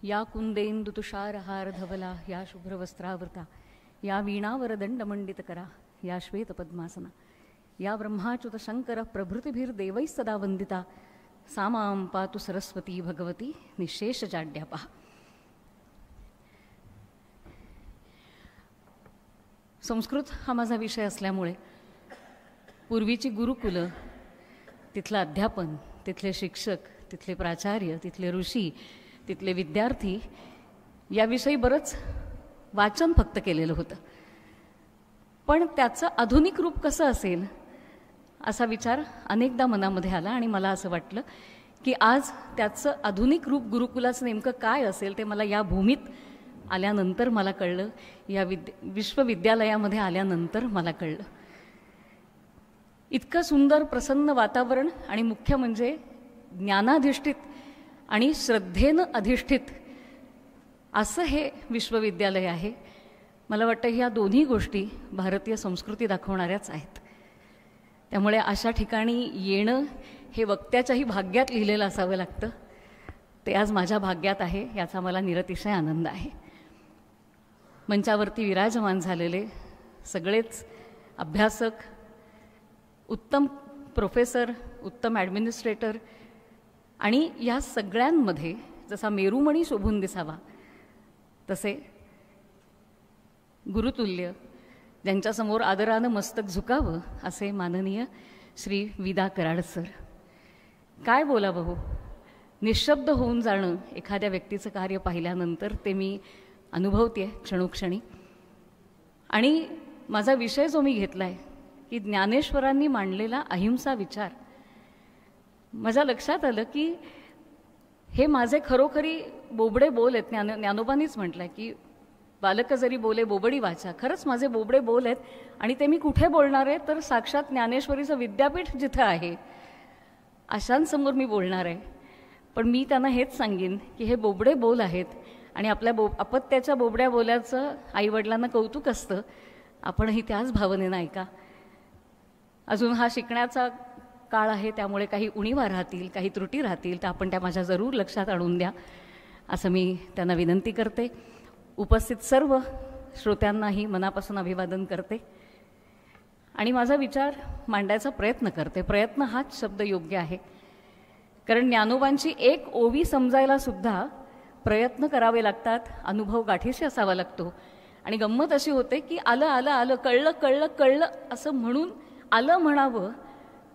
या कुंदेन्दुतुषारहारधवला या शुभ्रवस्त्रावृता या वीणावरदण्डमण्डितकरा या श्वेतपद्मासना या ब्रह्माच्युतशङ्करप्रभृतिभिर्देवैस्सदा वन्दिता सा मां पातु सरस्वती भगवती निःशेषजाड्यापः. संस्कृत हा माझा विषय असल्यामुळे पूर्वीची गुरुकुलं, तिथलं अध्यापन, तिथले शिक्षक, तिथले प्राचार्य, तिथले ऋषी, तिथले विद्यार्थी याविषयी बरंच वाचन फक्त केलेलं होतं. पण त्याचं आधुनिक रूप कसं असेल असा विचार अनेकदा मनामध्ये आला आणि मला असं वाटलं की आज त्याचं आधुनिक रूप गुरुकुलाचं नेमकं काय असेल ते मला या भूमीत आल्यानंतर मला कळलं, या विश्वविद्यालयामध्ये आल्यानंतर मला कळलं. इतकं सुंदर प्रसन्न वातावरण आणि मुख्य म्हणजे ज्ञानाधिष्ठित आणि श्रद्धेनं अधिष्ठित असं हे विश्वविद्यालय आहे. मला वाटतं ह्या दोन्ही गोष्टी भारतीय संस्कृती दाखवणाऱ्याच आहेत. त्यामुळे अशा ठिकाणी येणं हे वक्त्याच्याही भाग्यात लिहिलेलं असावं लागतं. ते आज माझ्या भाग्यात आहे, याचा मला निरतिशय आनंद आहे. मंचावरती विराजमान झालेले सगळेच अभ्यासक, उत्तम प्रोफेसर, उत्तम ॲडमिनिस्ट्रेटर आणि या सगळ्यांमध्ये जसा मेरुमणी शोभून दिसावा तसे गुरुतुल्य, ज्यांच्यासमोर आदरानं मस्तक झुकावं असे माननीय श्री विदा कराड सर. काय बोलावं हो, निशब्द होऊन जाणं एखाद्या व्यक्तीचं कार्य पाहिल्यानंतर ते मी अनुभवते क्षणोक्षणी. आणि माझा विषय जो मी घेतला आहे की ज्ञानेश्वरांनी मांडलेला अहिंसा विचार, माझ्या लक्षात आलं की हे माझे खरोखरी बोबडे बोल आहेत. ज्ञानोबांनीच म्हटलं की बालक जरी बोले बोबडी वाचा. खरंच माझे बोबडे बोल आहेत आणि ते मी कुठे बोलणार आहे तर साक्षात ज्ञानेश्वरीचं विद्यापीठ जिथं आहे अशांसमोर मी बोलणार आहे. पण मी त्यांना हेच सांगेन की हे बोबडे बोल आहेत आणि आपल्या अपत्याच्या बोबड्या बोलाचं आईवडिलांना कौतुक असतं. आपणही त्याच भावनेनं ऐका. अजून हा शिकण्याचा काळ आहे, त्यामुळे काही उणीवा राहतील, काही त्रुटी राहतील तर आपण त्या माझ्या जरूर लक्षात आणून द्या असं मी त्यांना विनंती करते. उपस्थित सर्व श्रोत्यांनाही मनापासून अभिवादन करते आणि माझा विचार मांडायचा प्रयत्न करते. प्रयत्न हाच शब्द योग्य आहे, कारण ज्ञानोबांची एक ओवी समजायला सुद्धा प्रयत्न करावे लागतात, अनुभव गाठीशी असावा लागतो. आणि गंमत अशी होते की आलं आलं आलं, कळलं कळलं कळलं असं म्हणून आलं म्हणावं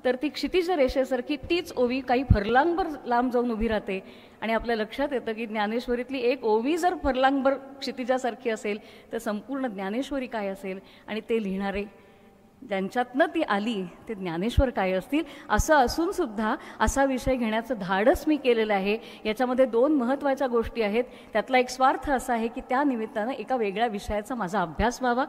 तर ती क्षितिज रेषेसारखी तीच ओवी काही फरलांगभर लांब जाऊन उभी राहते आणि आपल्या लक्षात येतं की ज्ञानेश्वरीतली एक ओवी जर फरलांगभर क्षितिजासारखी असेल तर संपूर्ण ज्ञानेश्वरी काय असेल आणि ते लिहिणारे ज्यांच्यातनं ती आली ते ज्ञानेश्वर काय असतील. असं असून सुद्धा असा विषय घेण्याचं धाडस मी केलेलं आहे. याच्यामध्ये दोन महत्त्वाच्या गोष्टी आहेत. त्यातला एक स्वार्थ असा आहे की त्या निमित्तानं एका वेगळ्या विषयाचा माझा अभ्यास व्हावा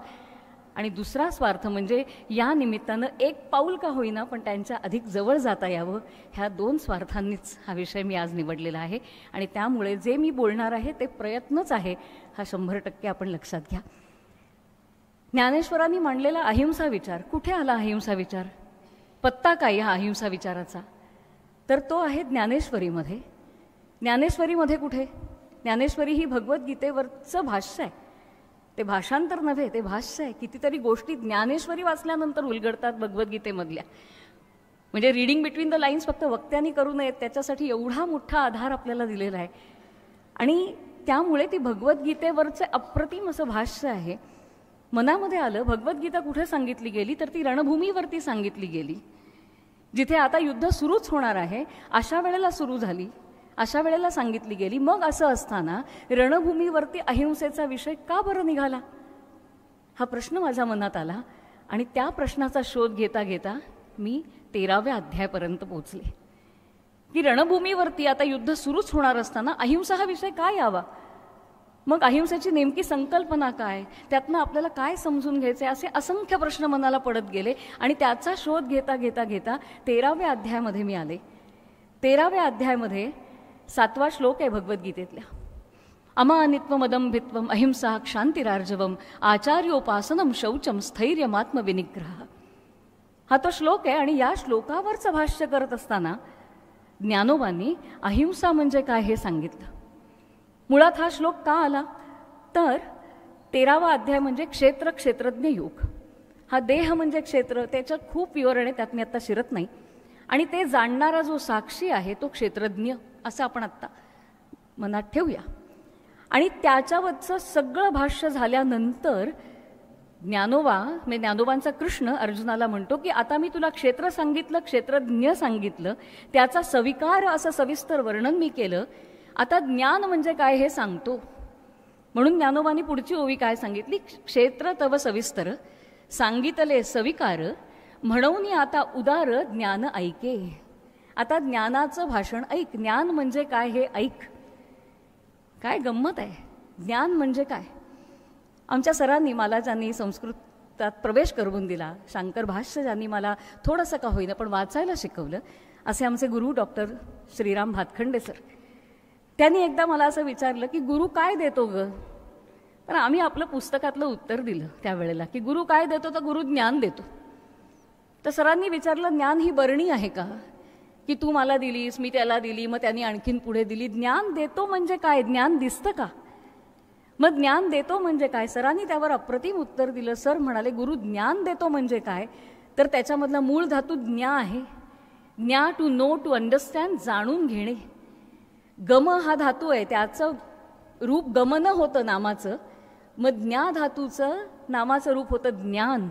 आणि दुसरा स्वार्थ म्हणजे या निमित्तानं एक पाऊल का होईना पण त्यांच्या अधिक जवळ जाता यावं. ह्या दोन स्वार्थांनीच हा विषय मी आज निवडलेला आहे आणि त्यामुळे जे मी बोलणार आहे ते प्रयत्नच आहे हा 100% आपण लक्षात घ्या. ज्ञानेश्वरांनी मांडलेला अहिंसा विचार, कुठे आला अहिंसा विचार, पत्ता काय हा अहिंसा विचाराचा, तर तो आहे ज्ञानेश्वरीमध्ये. ज्ञानेश्वरीमध्ये कुठे? ज्ञानेश्वरी ही भगवद्गीतेवरचं भाष्य आहे. ते भाषांतर नव्हे, ते भाष्य आहे. कितीतरी गोष्टी ज्ञानेश्वरी वाचल्यानंतर उलगडतात भगवद्गीतेमधल्या. म्हणजे रीडिंग बिटवीन द लाईन्स फक्त वक्त्यांनी करू नयेत, त्याच्यासाठी एवढा मोठा आधार आपल्याला दिलेला आहे. आणि त्यामुळे ती भगवद्गीतेवरचे अप्रतिम असं भाष्य आहे. मनामध्ये आलं भगवद्गीता कुठे सांगितली गेली तर ती रणभूमीवरती सांगितली गेली, जिथे आता युद्ध सुरूच होणार आहे अशा वेळेला सुरू झाली, अशा वेळेला सांगितली गेली. मग असं असताना रणभूमीवरती अहिंसेचा विषय का बरं निघाला हा प्रश्न माझ्या मनात आला आणि त्या प्रश्नाचा शोध घेता घेता मी 13व्या अध्यायापर्यंत पोचले की रणभूमीवरती आता युद्ध सुरूच होणार असताना अहिंसा हा विषय काय यावा. मग अहिंसेची नेमकी संकल्पना काय, त्यातनं आपल्याला काय समजून घ्यायचे, असे असंख्य प्रश्न मनाला पडत गेले आणि त्याचा शोध घेता घेता घेता 13व्या अध्यायामध्ये मी आले. 13व्या अध्यायामध्ये 7वा श्लोक आहे भगवद्गीतेतल्या. अमानित्वम अदंभित्वम अहिंसा क्षांतिरार्जवम आचार्योपासनम शौचम स्थैर्यमात्मविनिग्रह. हा तो श्लोक आहे आणि या श्लोकावरचं भाष्य करत असताना ज्ञानोबांनी अहिंसा म्हणजे काय हे सांगितलं. मुळात हा श्लोक का आला तर 13वा अध्याय म्हणजे क्षेत्र क्षेत्रज्ञ योग. हा देह म्हणजे क्षेत्र, त्याच्यात खूप विवरण आहे, त्यात मी आत्ता शिरत नाही. आणि ते जाणणारा जो साक्षी आहे तो क्षेत्रज्ञ, असं आपण आत्ता मनात ठेवूया. आणि त्याच्यावरचं सगळं भाष्य झाल्यानंतर ज्ञानोबांचा कृष्ण अर्जुनाला म्हणतो की आता मी तुला क्षेत्र सांगितलं, क्षेत्रज्ञ सांगितलं, त्याचा सविकार असं सविस्तर वर्णन मी केलं, आता ज्ञान म्हणजे काय हे सांगतो. म्हणून ज्ञानोबांनी पुढची ओवी काय सांगितली, क्षेत्र तव सविस्तर सांगितले सविकार म्हणून आता उदार ज्ञान ऐके. आता ज्ञानाचं भाषण ऐक. ज्ञान म्हणजे काय हे ऐक. काय गंमत आहे, ज्ञान म्हणजे काय. आमच्या सरांनी मला ज्यांनी संस्कृतात प्रवेश करून दिला, शांकर भाष्य ज्यांनी मला थोडंसं का होईना पण वाचायला शिकवलं, असे आमचे गुरु डॉक्टर श्रीराम भातखंडे सर, त्यांनी एकदा मला असं विचारलं की गुरु काय देतो ग. तर आम्ही आपलं पुस्तकातलं उत्तर दिलं त्यावेळेला की गुरु काय देतो, तर गुरु ज्ञान देतो. तर सरांनी विचारलं ज्ञान ही बरणी आहे का, की तू मला दिलीस मी त्याला दिली मग त्यांनी आणखीन पुढे दिली. ज्ञान देतो म्हणजे काय, ज्ञान दिसतं का, मग ज्ञान देतो म्हणजे काय. सरांनी त्यावर अप्रतिम उत्तर दिलं. सर म्हणाले गुरु ज्ञान देतो म्हणजे काय, तर त्याच्यामधला मूळ धातू ज्ञा आहे. ज्ञा टू नो, टू अंडरस्टँड, जाणून घेणे. गम हा धातू आहे, त्याचं रूप गमन होतं नामाचं, मग ज्ञा धातूचं नामाचं रूप होतं ज्ञान.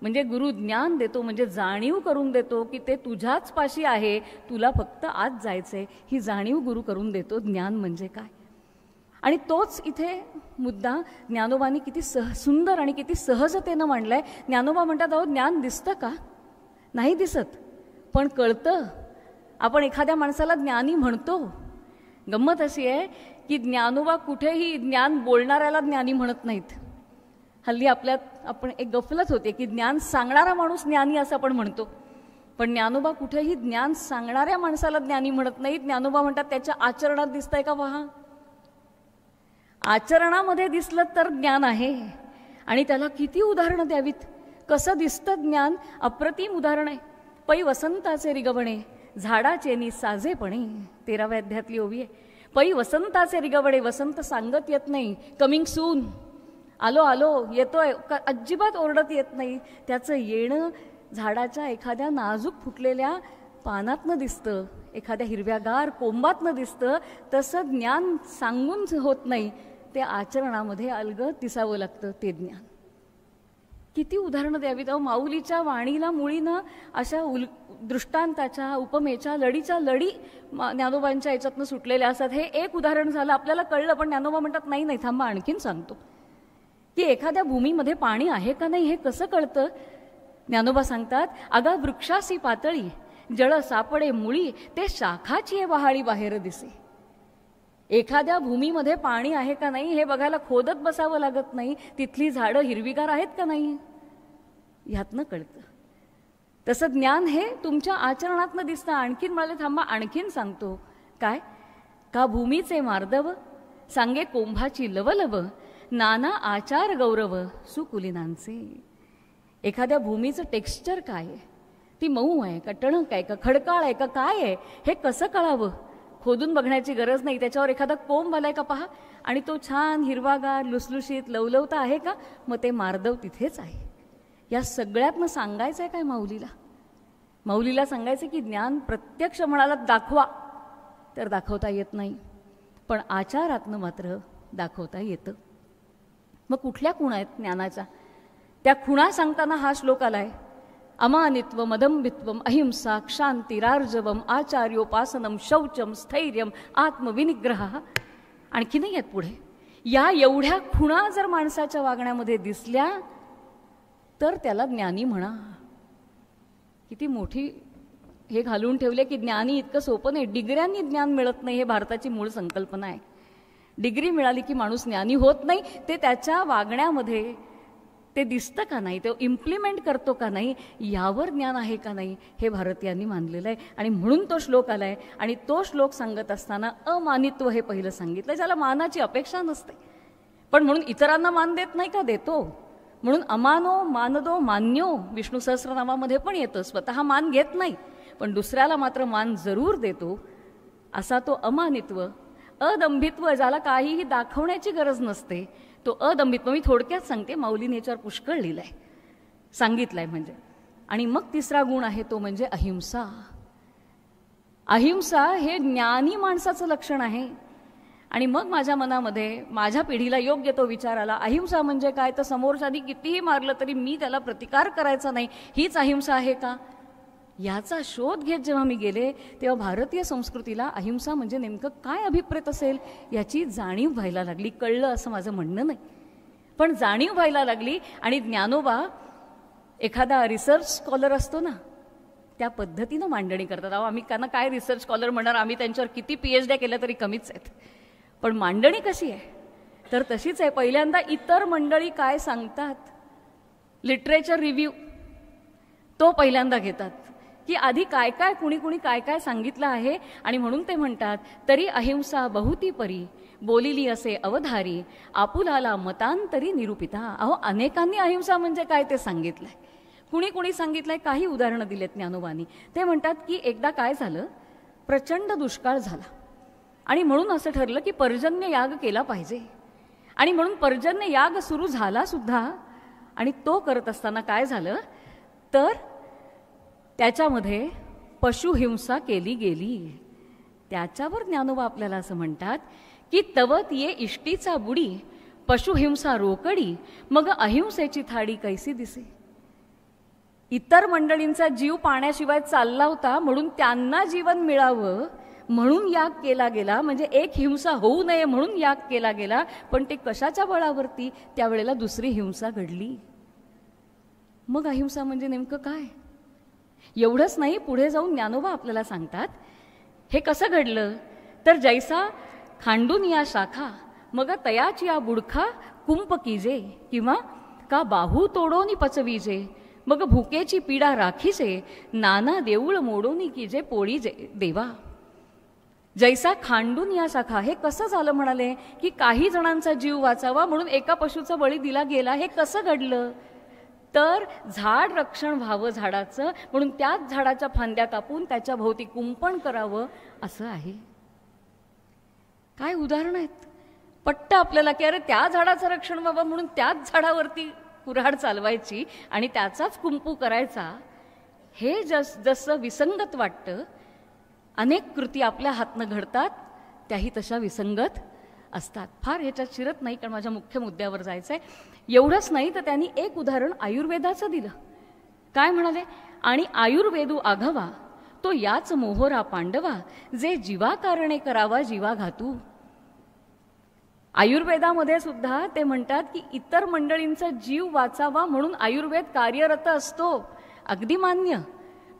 म्हणजे गुरु ज्ञान देतो म्हणजे जाणीव करून देतो की ते तुझ्याच पाशी आहे, तुला फक्त आत जायचंय, ही जाणीव गुरु करून देतो. ज्ञान म्हणजे काय. आणि तोच इथे मुद्दा ज्ञानोबांनी किती सुंदर आणि किती सहजतेनं मांडलाय. ज्ञानोबा म्हणतात अहो ज्ञान दिसतं का, नाही दिसत पण कळतं. आपण एखाद्या माणसाला ज्ञानी म्हणतो. गंमत अशी आहे की ज्ञानोबा कुठेही ज्ञान बोलणाऱ्याला ज्ञानी म्हणत नाहीत. हल्ली आपण एक गफलत होते की ज्ञान सांगणारा माणूस ज्ञानी असं आपण म्हणतो, पण ज्ञानोबा कुठेही ज्ञान सांगणाऱ्या माणसाला ज्ञानी म्हणत नाहीत. ज्ञानोबा म्हणतात त्याच्या आचरणात दिसतंय का पहा. आचरणामध्ये दिसलं तर ज्ञान आहे. आणि त्याला किती उदाहरणं द्यावीत. कसं दिसतं ज्ञान, अप्रतिम उदाहरण आहे. पै वसंताचे रिगवणे झाडाचे नि साजेपणे, 13व्या अध्यायातली ओवी आहे. पै वसंताचे रिगवणे, वसंत सांगत येत नाही, कमिंग सून, आलो आलो येतोय, अजिबात ओरडत येत नाही. त्याचं येणं झाडाच्या एखाद्या नाजूक फुटलेल्या पानातनं दिसतं, एखाद्या हिरव्यागार कोंबातनं दिसतं. तसं ज्ञान सांगून होत नाही, ते आचरणामध्ये अलगद दिसावं लागतं ते ज्ञान. किती उदाहरणं द्यावीत. माऊलीच्या वाणीला मुळीनं अशा दृष्टांताच्या, उपमेच्या, लढीच्या लढी ज्ञानोबांच्या याच्यातनं सुटलेल्या असतात. हे एक उदाहरण झालं, आपल्याला कळलं, पण ज्ञानोबा म्हणतात नाही नाही थांबा आणखीन सांगतो की एखाद्या भूमीमध्ये पाणी आहे का नाही हे कसं कळतं. ज्ञानोबा सांगतात अगा वृक्षासी पातळी जळ सापडे मुळी, ते शाखाची वहाळी बाहेर दिसे. एखाद्या भूमीमध्ये पाणी आहे का नाही हे बघायला खोदत बसावं लागत नाही, तिथली झाडं हिरवीगार आहेत का नाही ह्यातनं कळतं. तसं ज्ञान हे तुमच्या आचरणातनं दिसतं. आणखीन म्हणाले थांबा आणखीन सांगतो. काय का भूमीचे मार्दव सांगे कोंभाची लवलव, नाना आचार गौरव सुकुलिनांचे. एखाद्या भूमीचं टेक्स्चर काय आहे, ती मऊ आहे का टणक आहे का खडकाळ आहे का काय आहे, हे कसं कळावं. खोदून बघण्याची गरज नाही. त्याच्यावर एखादा कोंब आलाय का पहा, आणि तो छान हिरवागार लुसलुशीत लवलवता आहे का, मग ते मार्दव तिथेच आहे. या सगळ्यातनं सांगायचं आहे काय माऊलीला. माऊलीला सांगायचं की ज्ञान प्रत्यक्ष म्हणाला दाखवा तर दाखवता येत नाही, पण आचारातनं मात्र दाखवता येतं. मग कुठल्या खुणा आहेत ज्ञानाच्या, त्या खुणा सांगताना हा श्लोक आलाय. अमानित्व मदंबित्वम अहिंसा क्षांतिरार्जवम आचार्योपासनम शौचम स्थैर्यम आत्मविनिग्रह. आणखी नाही आहेत पुढे. या एवढ्या खुणा जर माणसाच्या वागण्यामध्ये दिसल्या तर त्याला ज्ञानी म्हणा. किती मोठी हे घालून ठेवले की ज्ञानी इतकं सोपं नाही. डिग्र्यांनी ज्ञान मिळत नाही, हे भारताची मूळ संकल्पना आहे. डिग्री मिळाली की माणूस ज्ञानी होत नाही. ते त्याच्या वागण्यामध्ये ते दिसतं का नाही, ते इम्प्लिमेंट करतो का नाही, यावर ज्ञान आहे का नाही, हे भारतीयांनी मानलेलं आहे. आणि म्हणून तो श्लोक आलाय. आणि तो श्लोक सांगत असताना अमानित्व हे पहिलं सांगितलं, ज्याला मानाची अपेक्षा नसते. पण म्हणून इतरांना मान देत नाही का, देतो. म्हणून अमानो मानदो मान्यो विष्णू सहस्रनामामध्ये पण येतं. स्वतः मान घेत नाही पण दुसऱ्याला मात्र मान जरूर देतो. असा तो अमानित्व अदंभित्व, ज्याला काहीही दाखवण्याची गरज नसते, तो अदंभित्व. मी थोडक्यात सांगते, माऊलीने याच्यावर पुष्कळ लिहिलंय, सांगितलंय म्हणजे. आणि मग तिसरा गुण आहे तो म्हणजे अहिंसा. अहिंसा हे ज्ञानी माणसाचं लक्षण आहे. आणि मग माझ्या मनामध्ये, माझ्या पिढीला योग्य तो विचार आला, अहिंसा म्हणजे काय? तर समोरच्यानी कितीही मारलं तरी मी त्याला प्रतिकार करायचा नाही, हीच अहिंसा आहे का? याचा शोध घेत जेव्हा मी गेले, तेव्हा भारतीय संस्कृतीला अहिंसा म्हणजे नेमकं काय अभिप्रेत असेल याची जाणीव व्हायला लागली. कळलं असं माझं म्हणणं नाही, पण जाणीव व्हायला लागली. आणि ज्ञानोबा एखादा रिसर्च स्कॉलर असतो ना, त्या पद्धतीनं मांडणी करतात. आम्ही त्यांना काय रिसर्च स्कॉलर म्हणणार, आम्ही त्यांच्यावर किती PhD केल्या तरी कमीच आहेत. पण मांडणी कशी आहे तर तशीच आहे. पहिल्यांदा इतर मंडळी काय सांगतात, लिटरेचर रिव्ह्यू तो पहिल्यांदा घेतात, की आधी काय काय कुणी कुणी काय काय सांगितलं आहे. आणि म्हणून ते म्हणतात, तरी अहिंसा बहुती परी बोलिली असे अवधारी, आपुलाला मतांतरी निरूपिता. अहो, अनेकांनी अहिंसा म्हणजे काय ते सांगितलंय, कुणी कुणी सांगितलंय. काही उदाहरणं दिलेत ज्ञानोबांनी. ते म्हणतात की एकदा काय झालं, प्रचंड दुष्काळ झाला आणि म्हणून असं ठरलं की पर्जन्य याग केला पाहिजे. आणि म्हणून पर्जन्य याग सुरू झाला सुद्धा. आणि तो करत असताना काय झालं तर त्याच्यामध्ये पशुहिंसा केली गेली. त्याच्यावर ज्ञानोबा आपल्याला असं म्हणतात की तवत ये इष्टीचा बुडी, पशुहिंसा रोकडी, मग अहिंसेची थाळी कैसी दिसे. इतर मंडळींचा जीव पाण्याशिवाय चालला होता, म्हणून त्यांना जीवन मिळावं म्हणून याग केला गेला, म्हणजे एक हिंसा होऊ नये म्हणून याग केला गेला. पण ते कशाच्या बळावरती? त्यावेळेला दुसरी हिंसा घडली. मग अहिंसा म्हणजे नेमकं काय? एवढंच नाही, पुढे जाऊन ज्ञानोबा आपल्याला सांगतात हे कसं घडलं तर जैसा खांडून या शाखा, मग तयाची या बुडखा कुंप कीजे, किंवा का बाहू तोडोनी पचवीजे, मग भुकेची पीडा राखीचे, नाना देऊळ मोडोनी कीजे पोळी देवा. जैसा खांडून या शाखा, हे कसं झालं म्हणाले की काही जणांचा जीव वाचावा म्हणून एका पशुचा बळी दिला गेला. हे कसं घडलं तर झाड रक्षण व्हावं झाडाचं, म्हणून त्याच झाडाच्या फांद्या कापून त्याच्या भोवती कुंपण करावं असं आहे. काय उदाहरण आहेत. पट्ट आपल्याला की अरे त्या झाडाचं रक्षण व्हावं म्हणून त्याच झाडावरती कुऱ्हाड चालवायची आणि त्याचाच कुंपू करायचा. हे जसं विसंगत वाटतं, अनेक कृती आपल्या हातनं घडतात त्याही तशा विसंगत असतात. फार ह्याच्यात शिरत नाही, कारण माझ्या मुख्य मुद्द्यावर जायचंय. एवढंच नाही तर त्यांनी एक उदाहरण आयुर्वेदाचं दिलं. काय म्हणाले, आणि आयुर्वेदू आघावा तो याच मोहोरा पांडवा, जे जीवा कारणे करावा जीवा घातू. आयुर्वेदामध्ये सुद्धा ते म्हणतात की इतर मंडळींचा जीव वाचावा म्हणून आयुर्वेद कार्यरत असतो, अगदी मान्य.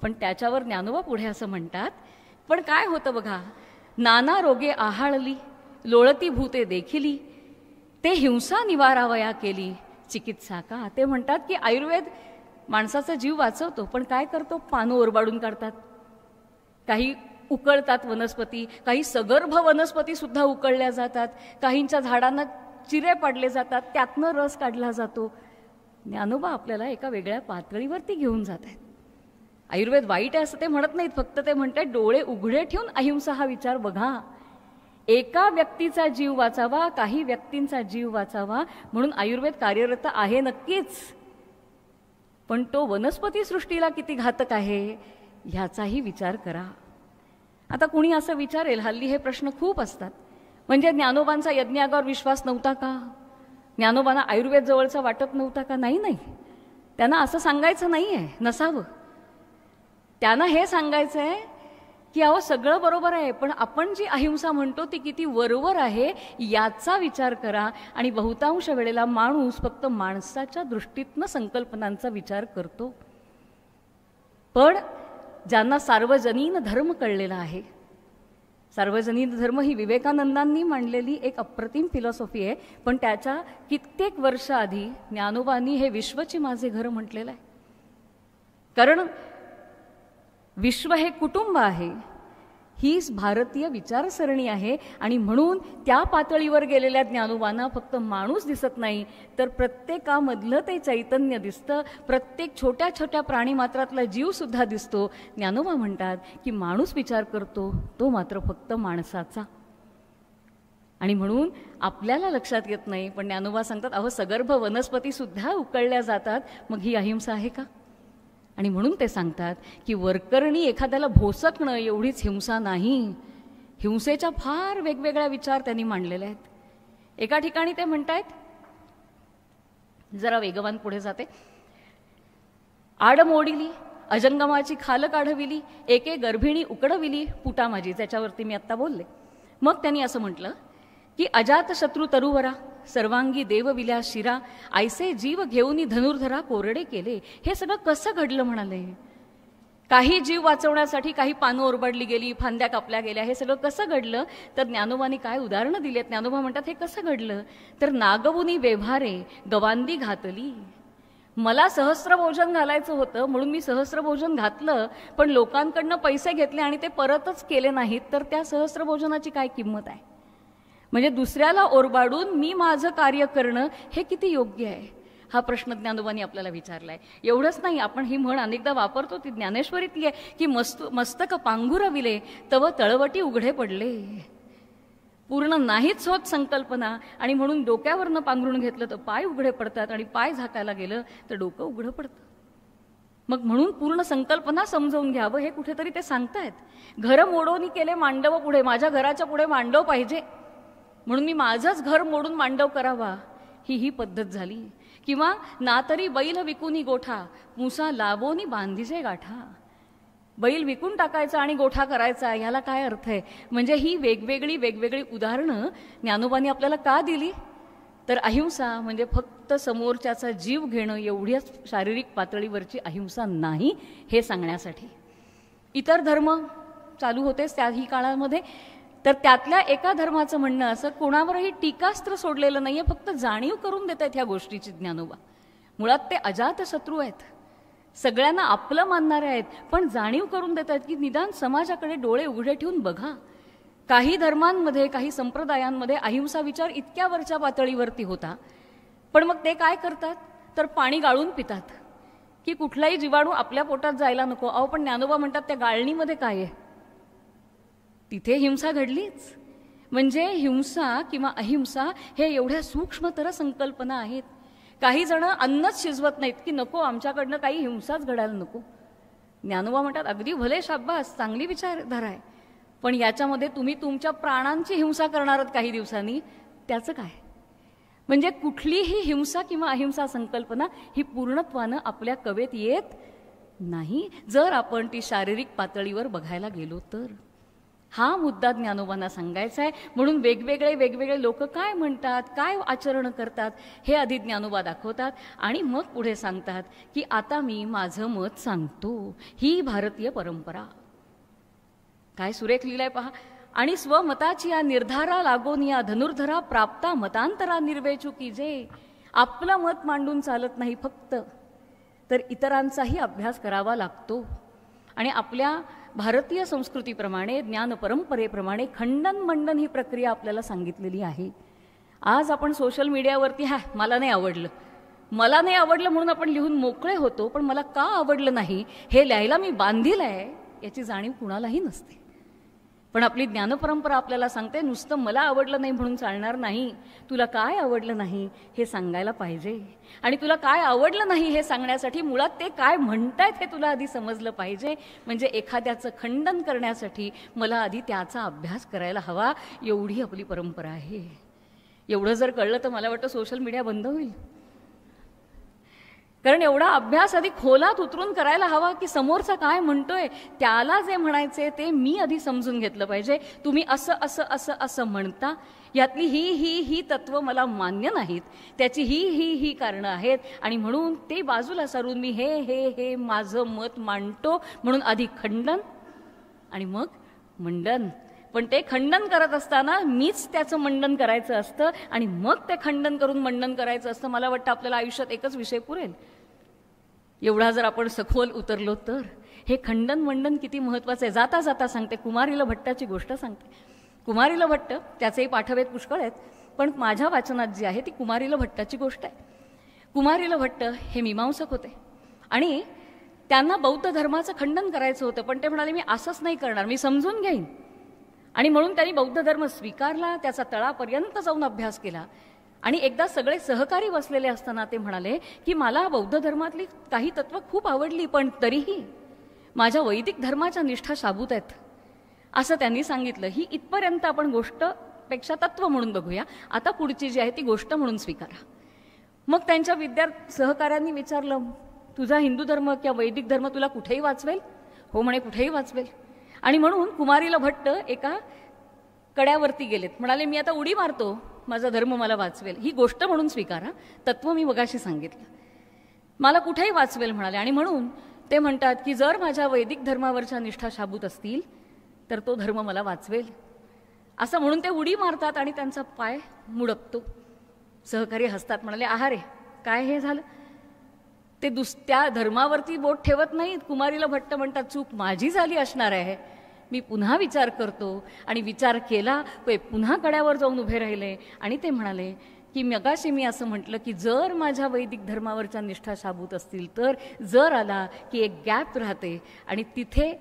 पण त्याच्यावर ज्ञानोबा पुढे असं म्हणतात, पण काय होतं बघा, नाना रोगे आहाळली, लोळती भूते देखिली, ते हिंसा निवारावया केली चिकित्सा का. ते म्हणतात की आयुर्वेद माणसाचा जीव वाचवतो, पण काय करतो, पानं ओरबाडून काढतात, काही उकळतात वनस्पती, काही सगर्भ वनस्पती सुद्धा उकळल्या जातात, काहींच्या झाडांना चिरे पाडले जातात, त्यातनं रस काढला जातो. ज्ञानोबा आपल्याला एका वेगळ्या पातळीवरती घेऊन जात आहेत. आयुर्वेद वाईट आहे असं ते म्हणत नाहीत, फक्त ते म्हणतात डोळे उघडे ठेवून अहिंसा हा विचार बघा. एका व्यक्तीचा जीव वाचावा, काही व्यक्तींचा जीव वाचावा म्हणून आयुर्वेद कार्यरत आहे नक्कीच, पण तो वनस्पती सृष्टीला किती घातक आहे ह्याचाही विचार करा. आता कुणी असं विचारेल, हल्ली हे प्रश्न खूप असतात, म्हणजे ज्ञानोबांचा यज्ञागावर विश्वास नव्हता का, ज्ञानोबांना आयुर्वेद जवळचा वाटत नव्हता का. नाही नाही, त्यांना असं सांगायचं नाही आहे, नसावं. त्यांना हे सांगायचं आहे की अहो सगळं बरोबर आहे, पण आपण जी अहिंसा म्हणतो ती किती वरवर आहे याचा विचार करा. आणि बहुतांश वेळेला माणूस फक्त माणसाच्या दृष्टीतनं संकल्पनांचा विचार करतो. पण ज्यांना सार्वजनीन धर्म कळलेला आहे, सार्वजनीन धर्म ही विवेकानंदांनी मांडलेली एक अप्रतिम फिलॉसॉफी आहे, पण त्याच्या कित्येक वर्ष आधी ज्ञानोबांनी हे विश्वचे माझे घर म्हटलेलं आहे. कारण विश्व हे कुटुंब आहे, हीच भारतीय विचारसरणी आहे. आणि म्हणून त्या पातळीवर गेलेल्या ज्ञानोबांना फक्त माणूस दिसत नाही, तर प्रत्येकामधलं ते चैतन्य दिसतं, प्रत्येक छोट्या छोट्या प्राणीमात्रातला जीवसुद्धा दिसतो. ज्ञानोबा म्हणतात की माणूस विचार करतो तो मात्र फक्त माणसाचा. आणि म्हणून आपल्याला लक्षात येत नाही, पण ज्ञानोबा सांगतात अहो सगर्भ वनस्पतीसुद्धा उकळल्या जातात, मग ही अहिंसा आहे का? आणि म्हणून ते सांगतात की वरकरणी एखाद्याला भोसकणं एवढीच हिंसा नाही. हिंसेच्या फार वेगवेगळ्या विचार त्यांनी मांडलेले आहेत. एका ठिकाणी ते म्हणतायत, जरा वेगवान पुढे जाते, आड मोडिली अजंगमाची खाल काढविली, एके गर्भिणी उकडविली पुटा माझी, त्याच्यावरती मी आत्ता बोलले. मग त्यांनी असं म्हटलं की अजात शत्रू तरुवरा सर्वांगी देव विल्या शिरा, ऐसे जीव घेऊनी धनुर्धरा कोरडे केले. हे सगळं कसं घडलं म्हणाले? काही जीव वाचवण्यासाठी काही पानं ओरबाडली गेली, फांद्या कापल्या गेल्या, हे सगळं कसं घडलं? तर ज्ञानोबांनी काय उदाहरणं दिली आहेत. ज्ञानोबा म्हणतात हे कसं घडलं तर नागवुनी व्यवहारे गवांदी घातली. मला सहस्त्र भोजन घालायचं होतं म्हणून मी सहस्त्र भोजन घातलं, पण लोकांकडनं पैसे घेतले आणि ते परतच केले नाहीत, तर त्या सहस्त्र भोजनाची काय किंमत आहे? म्हणजे दुसऱ्याला ओरबाडून मी माझं कार्य करणं हे किती योग्य आहे? हा प्रश्न ज्ञानोबांनी आपल्याला विचारलाय. एवढंच नाही, आपण ही म्हण अनेकदा वापरतो, ती ज्ञानेश्वरीतली आहे की मस्तक पांघुरविले तव तळवटी उघडे पडले. पूर्ण नाहीच होत संकल्पना, आणि म्हणून डोक्यावरनं पांघरून घेतलं तर पाय उघडे पडतात, आणि पाय झाकायला गेलं तर डोकं उघडं पडतं. मग म्हणून पूर्ण संकल्पना समजावून घ्यावं हे कुठेतरी ते सांगतायत. घर मोडोनी केले मांडव पुढे, माझ्या घराच्या पुढे मांडव पाहिजे म्हणून मी माझंच घर मोडून मांडव करावा, ही पद्धत झाली. किंवा ना तरी बैल विकूनी गोठा मुसा लावोनी बांधीचे गाठा. बैल विकून टाकायचा आणि गोठा करायचा, ह्याला काय अर्थ आहे? म्हणजे ही वेगवेगळी उदाहरणं ज्ञानोबांनी आपल्याला का दिली? तर अहिंसा म्हणजे फक्त समोरच्याचा जीव घेणं एवढ्याच शारीरिक पातळीवरची अहिंसा नाही, हे सांगण्यासाठी. इतर धर्म चालू होतेच त्याही काळामध्ये, तर त्यातल्या एका धर्माचं म्हणणं असं, कोणावरही टीकास्त्र सोडलेलं नाहीये, फक्त जाणीव करून देत आहेत ह्या गोष्टीची ज्ञानोबा. मुळात ते अजात शत्रू आहेत, सगळ्यांना आपलं मानणारे आहेत, पण जाणीव करून देत आहेत की निदान समाजाकडे डोळे उघडे ठेवून बघा. काही धर्मांमध्ये, काही संप्रदायांमध्ये अहिंसा विचार इतक्या वरच्या पातळीवरती होता, पण मग ते काय करतात तर पाणी गाळून पितात की कुठलाही जीवाणू आपल्या पोटात जायला नको. अहो पण ज्ञानोबा म्हणतात त्या गाळणीमध्ये काय आहे? तिथे हिंसा घडलीच. म्हणजे हिंसा किंवा अहिंसा हे एवढ्या सूक्ष्मतर संकल्पना आहेत. काही जण अन्नच शिजवत नाहीत की नको आमच्याकडनं काही हिंसाच घडायला नको. ज्ञानोबा म्हणतात अगदी भले शाब्बास, चांगली विचारधारा आहे, पण याच्यामध्ये तुम्ही तुमच्या प्राणांची हिंसा करणार आहात काही दिवसांनी, त्याचं काय? म्हणजे कुठलीही हिंसा किंवा अहिंसा संकल्पना ही पूर्णत्वानं आपल्या कवेत येत नाही, जर आपण ती शारीरिक पातळीवर बघायला गेलो तर. हा मुद्दा ज्ञानोबांना सांगायचा आहे. म्हणून वेगवेगळे लोक काय म्हणतात, काय आचरण करतात, हे आधी ज्ञानोबा दाखवतात आणि मग पुढे सांगतात की आता मी माझं मत सांगतो. ही भारतीय परंपरा. काय सुरेख लिहिलंय पहा. आणि स्वमताची या निर्धारा लागून या धनुर्धरा प्राप्ता मतांतरा निर्वेचू की जे. आपलं मत मांडून चालत नाही फक्त, तर इतरांचाही अभ्यास करावा लागतो. आणि आपल्या भारतीय संस्कृतीप्रमाणे, ज्ञान परंपरेप्रमाणे खंडन मंडन ही प्रक्रिया आपल्याला सांगितलेली आहे. आज आपण सोशल मीडियावरती मला नाही आवडलं म्हणून आपण लिहून मोकळे होतो, पण मला का आवडलं नाही हे लिहायला मी बांधील आहे याची जाणीव कुणालाही नसते. पण आपली ज्ञानपरंपरा आपल्याला सांगते नुसतं मला आवडलं नाही म्हणून चालणार नाही, तुला काय आवडलं नाही हे सांगायला पाहिजे. आणि तुला काय आवडलं नाही हे सांगण्यासाठी मुळात ते काय म्हणतायत हे तुला आधी समजलं पाहिजे. म्हणजे एखाद्याचं खंडन करण्यासाठी मला आधी त्याचा अभ्यास करायला हवा, एवढी आपली परंपरा आहे. एवढं जर कळलं तर मला वाटतं सोशल मीडिया बंद होईल. कारण एवढा अभ्यास आधी खोलात उतरून करायला हवा की समोरचा काय म्हणतोय, त्याला जे म्हणायचे ते मी आधी समजून घेतलं पाहिजे. तुम्ही असं असं असं असं म्हणता, यातली ही तत्व मला मान्य नाहीत, त्याची ही कारणं आहेत, आणि म्हणून ते बाजूला सारून मी हे माझं मत मांडतो. म्हणून आधी खंडन आणि मग मंडन. पण ते खंडन करत असताना मीच त्याचं मंडन करायचं असतं आणि मग ते खंडन करून मंडन करायचं असतं. मला वाटतं आपल्याला आयुष्यात एकच विषय पुरेल एवढा जर आपण सखोल उतरलो तर. हे खंडन मंडन किती महत्वाचं आहे. जाता जाता सांगते, कुमारीला भट्टाची गोष्ट सांगते. कुमारीला भट्ट, त्याचेही पाठवेत पुष्कळ आहेत, पण माझ्या वाचनात जी आहे ती कुमारीला भट्टाची गोष्ट आहे. कुमारीला भट्ट हे मीमांसक होते आणि त्यांना बौद्ध धर्माचं खंडन करायचं होतं, पण ते म्हणाले मी असंच नाही करणार, मी समजून घेईन. आणि म्हणून त्यांनी बौद्ध धर्म स्वीकारला, त्याचा तळापर्यंत जाऊन अभ्यास केला. आणि एकदा सगळे सहकारी बसलेले असताना ते म्हणाले की मला बौद्ध धर्मातली काही तत्त्व खूप आवडली, पण तरीही माझ्या वैदिक धर्माच्या निष्ठा शाबूत आहेत असं त्यांनी सांगितलं. ही इथपर्यंत आपण गोष्टपेक्षा तत्त्व म्हणून बघूया. आता पुढची जी आहे ती गोष्ट म्हणून स्वीकारा. मग त्यांच्या सहकाऱ्यांनी विचारलं, तुझा हिंदू धर्म किंवा वैदिक धर्म तुला कुठेही वाचवेल? हो म्हणे, कुठेही वाचवेल. आणि म्हणून कुमारीला भट्ट एका कड्यावरती गेलेत. म्हणाले, मी आता उडी मारतो, माझा धर्म मला वाचवेल. ही गोष्ट म्हणून स्वीकारा, तत्व मी मगाशी सांगितलं, मला कुठेही वाचवेल म्हणाले. आणि म्हणून ते म्हणतात की जर माझ्या वैदिक धर्मावरच्या निष्ठा शाबूत असतील तर तो धर्म मला वाचवेल असं म्हणून ते उडी मारतात आणि त्यांचा पाय मुडपतो. सहकारी हसतात, म्हणाले, आहारे काय हे झालं? ते त्या धर्मावरती बोट ठेवत नाहीत. कुमारीला भट्ट म्हणतात, चूक माझी झाली असणार आहे, मी पुन्हा विचार करतो. आणि विचार केला, ते पुन्हा कड्यावर जाऊन उभे राहिले. आणि ते म्हणाले की मगाशी मी असं म्हटलं की जर माझ्या वैदिक धर्मावरच्या निष्ठा शाबूत असतील तर जर आला की एक गॅप राहते आणि तिथे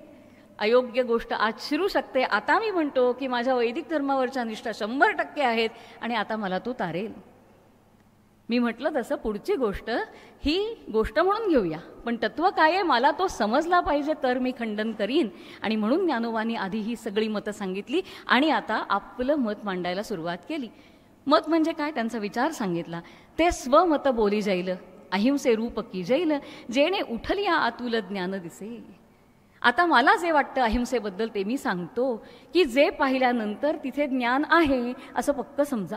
अयोग्य गोष्ट आज शिरू शकते. आता मी म्हणतो की माझ्या वैदिक धर्मावरच्या निष्ठा 100% आहेत आणि आता मला तो तारेल. मी म्हटलं तसं पुढची गोष्ट ही गोष्ट म्हणून घेऊया, पण तत्व काय आहे मला तो समजला पाहिजे तर मी खंडन करीन. आणि म्हणून ज्ञानोबांनी आधी ही सगळी मतं सांगितली आणि आता आपलं मत मांडायला सुरुवात केली. मत म्हणजे काय, त्यांचा विचार सांगितला. ते स्वमत बोली जाईल, अहिंसे रूप की जाईल, जेणे उठलिया आतुल ज्ञान दिसे. आता मला जे वाटतं अहिंसेबद्दल ते मी सांगतो की जे पाहिल्यानंतर तिथे ज्ञान आहे असं पक्क समजा.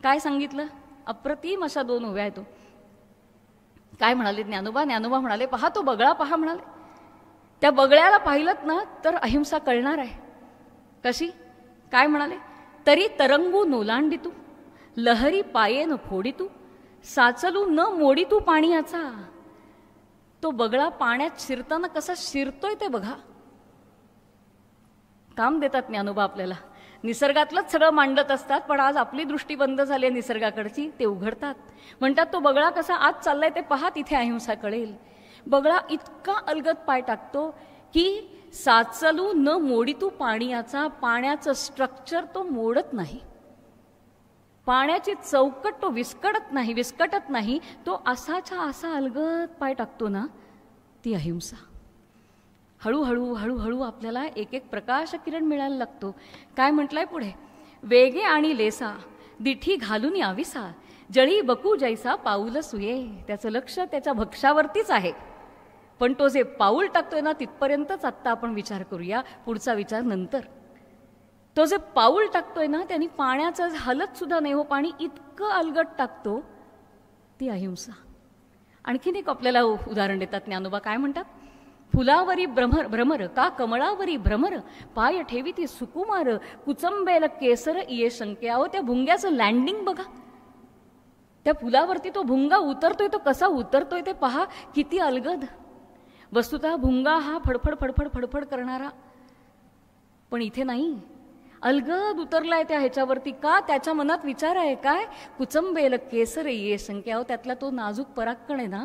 काय सांगितलं? अप्रतिम अशा 2 ओव्या आहेत. काय म्हणाले ज्ञानोबा? ज्ञानोबा म्हणाले, पहा तो बगळा पहा म्हणाले. त्या बगळ्याला पाहिलत ना तर अहिंसा कळणार आहे. कशी? काय म्हणाले? तरी तरंगू नोलांडितू, लहरी पायेन फोडितू, साचलू न मोडितू पाण्याचा. तो बगळा पाण्यात शिरताना कसा शिरतोय ते बघा. काम देतात ज्ञानोबा आपल्याला. निसर्गातलंच सगळं मांडत असतात, पण आज आपली दृष्टी बंद झाली आहे निसर्गाकडची. ते उघडतात, म्हणतात तो बगळा कसा आत चाललाय ते पहा, तिथे अहिंसा कळेल. बगळा इतका अलगद पाय टाकतो की साचलू न मोडितू पाण्याचा. पाण्याचं स्ट्रक्चर तो मोडत नाही, पाण्याची चौकट तो विस्कटत नाही. तो असाच्या असा अलगद पाय टाकतो ना, ती अहिंसा. हळूहळू हळूहळू आपल्याला एक एक प्रकाश किरण मिळायला लागतो. काय म्हटलंय पुढे? वेगे आणि लेसा दिठी घालून याविसा, जळी बकू जैसा पाऊल सुये. त्याचं लक्ष त्याच्या भक्षावरतीच आहे, पण तो जे पाऊल टाकतोय ना तिथपर्यंतच आत्ता आपण विचार करूया, पुढचा विचार नंतर. तो जे पाऊल टाकतोय ना त्यांनी पाण्याचं हलत सुद्धा नाही हो, पाणी इतकं अलगट टाकतो, ती अहिंसा. आणखीन एक आपल्याला उदाहरण देतात ज्ञानोबा. काय म्हणतात? फुलावरी भ्रमर का कमळावरी भ्रमर, पाय ठेवी ती सुकुमार, कुचंबेल केसर इये शंके. अहो त्या भुंग्याचं लँडिंग बघा, त्या फुलावरती तो भुंगा उतरतोय, तो कसा उतरतोय ते पहा, किती अलगद. वस्तुतः भुंगा हा फडफड फडफड फडफड करणारा, पण इथे नाही, अलगद उतरलाय त्या ह्याच्यावरती. का? त्याच्या मनात विचार आहे काय? कुचंबेल केसर ये शंके. अहो त्यातला तो नाजूक पराक्कण आहे ना,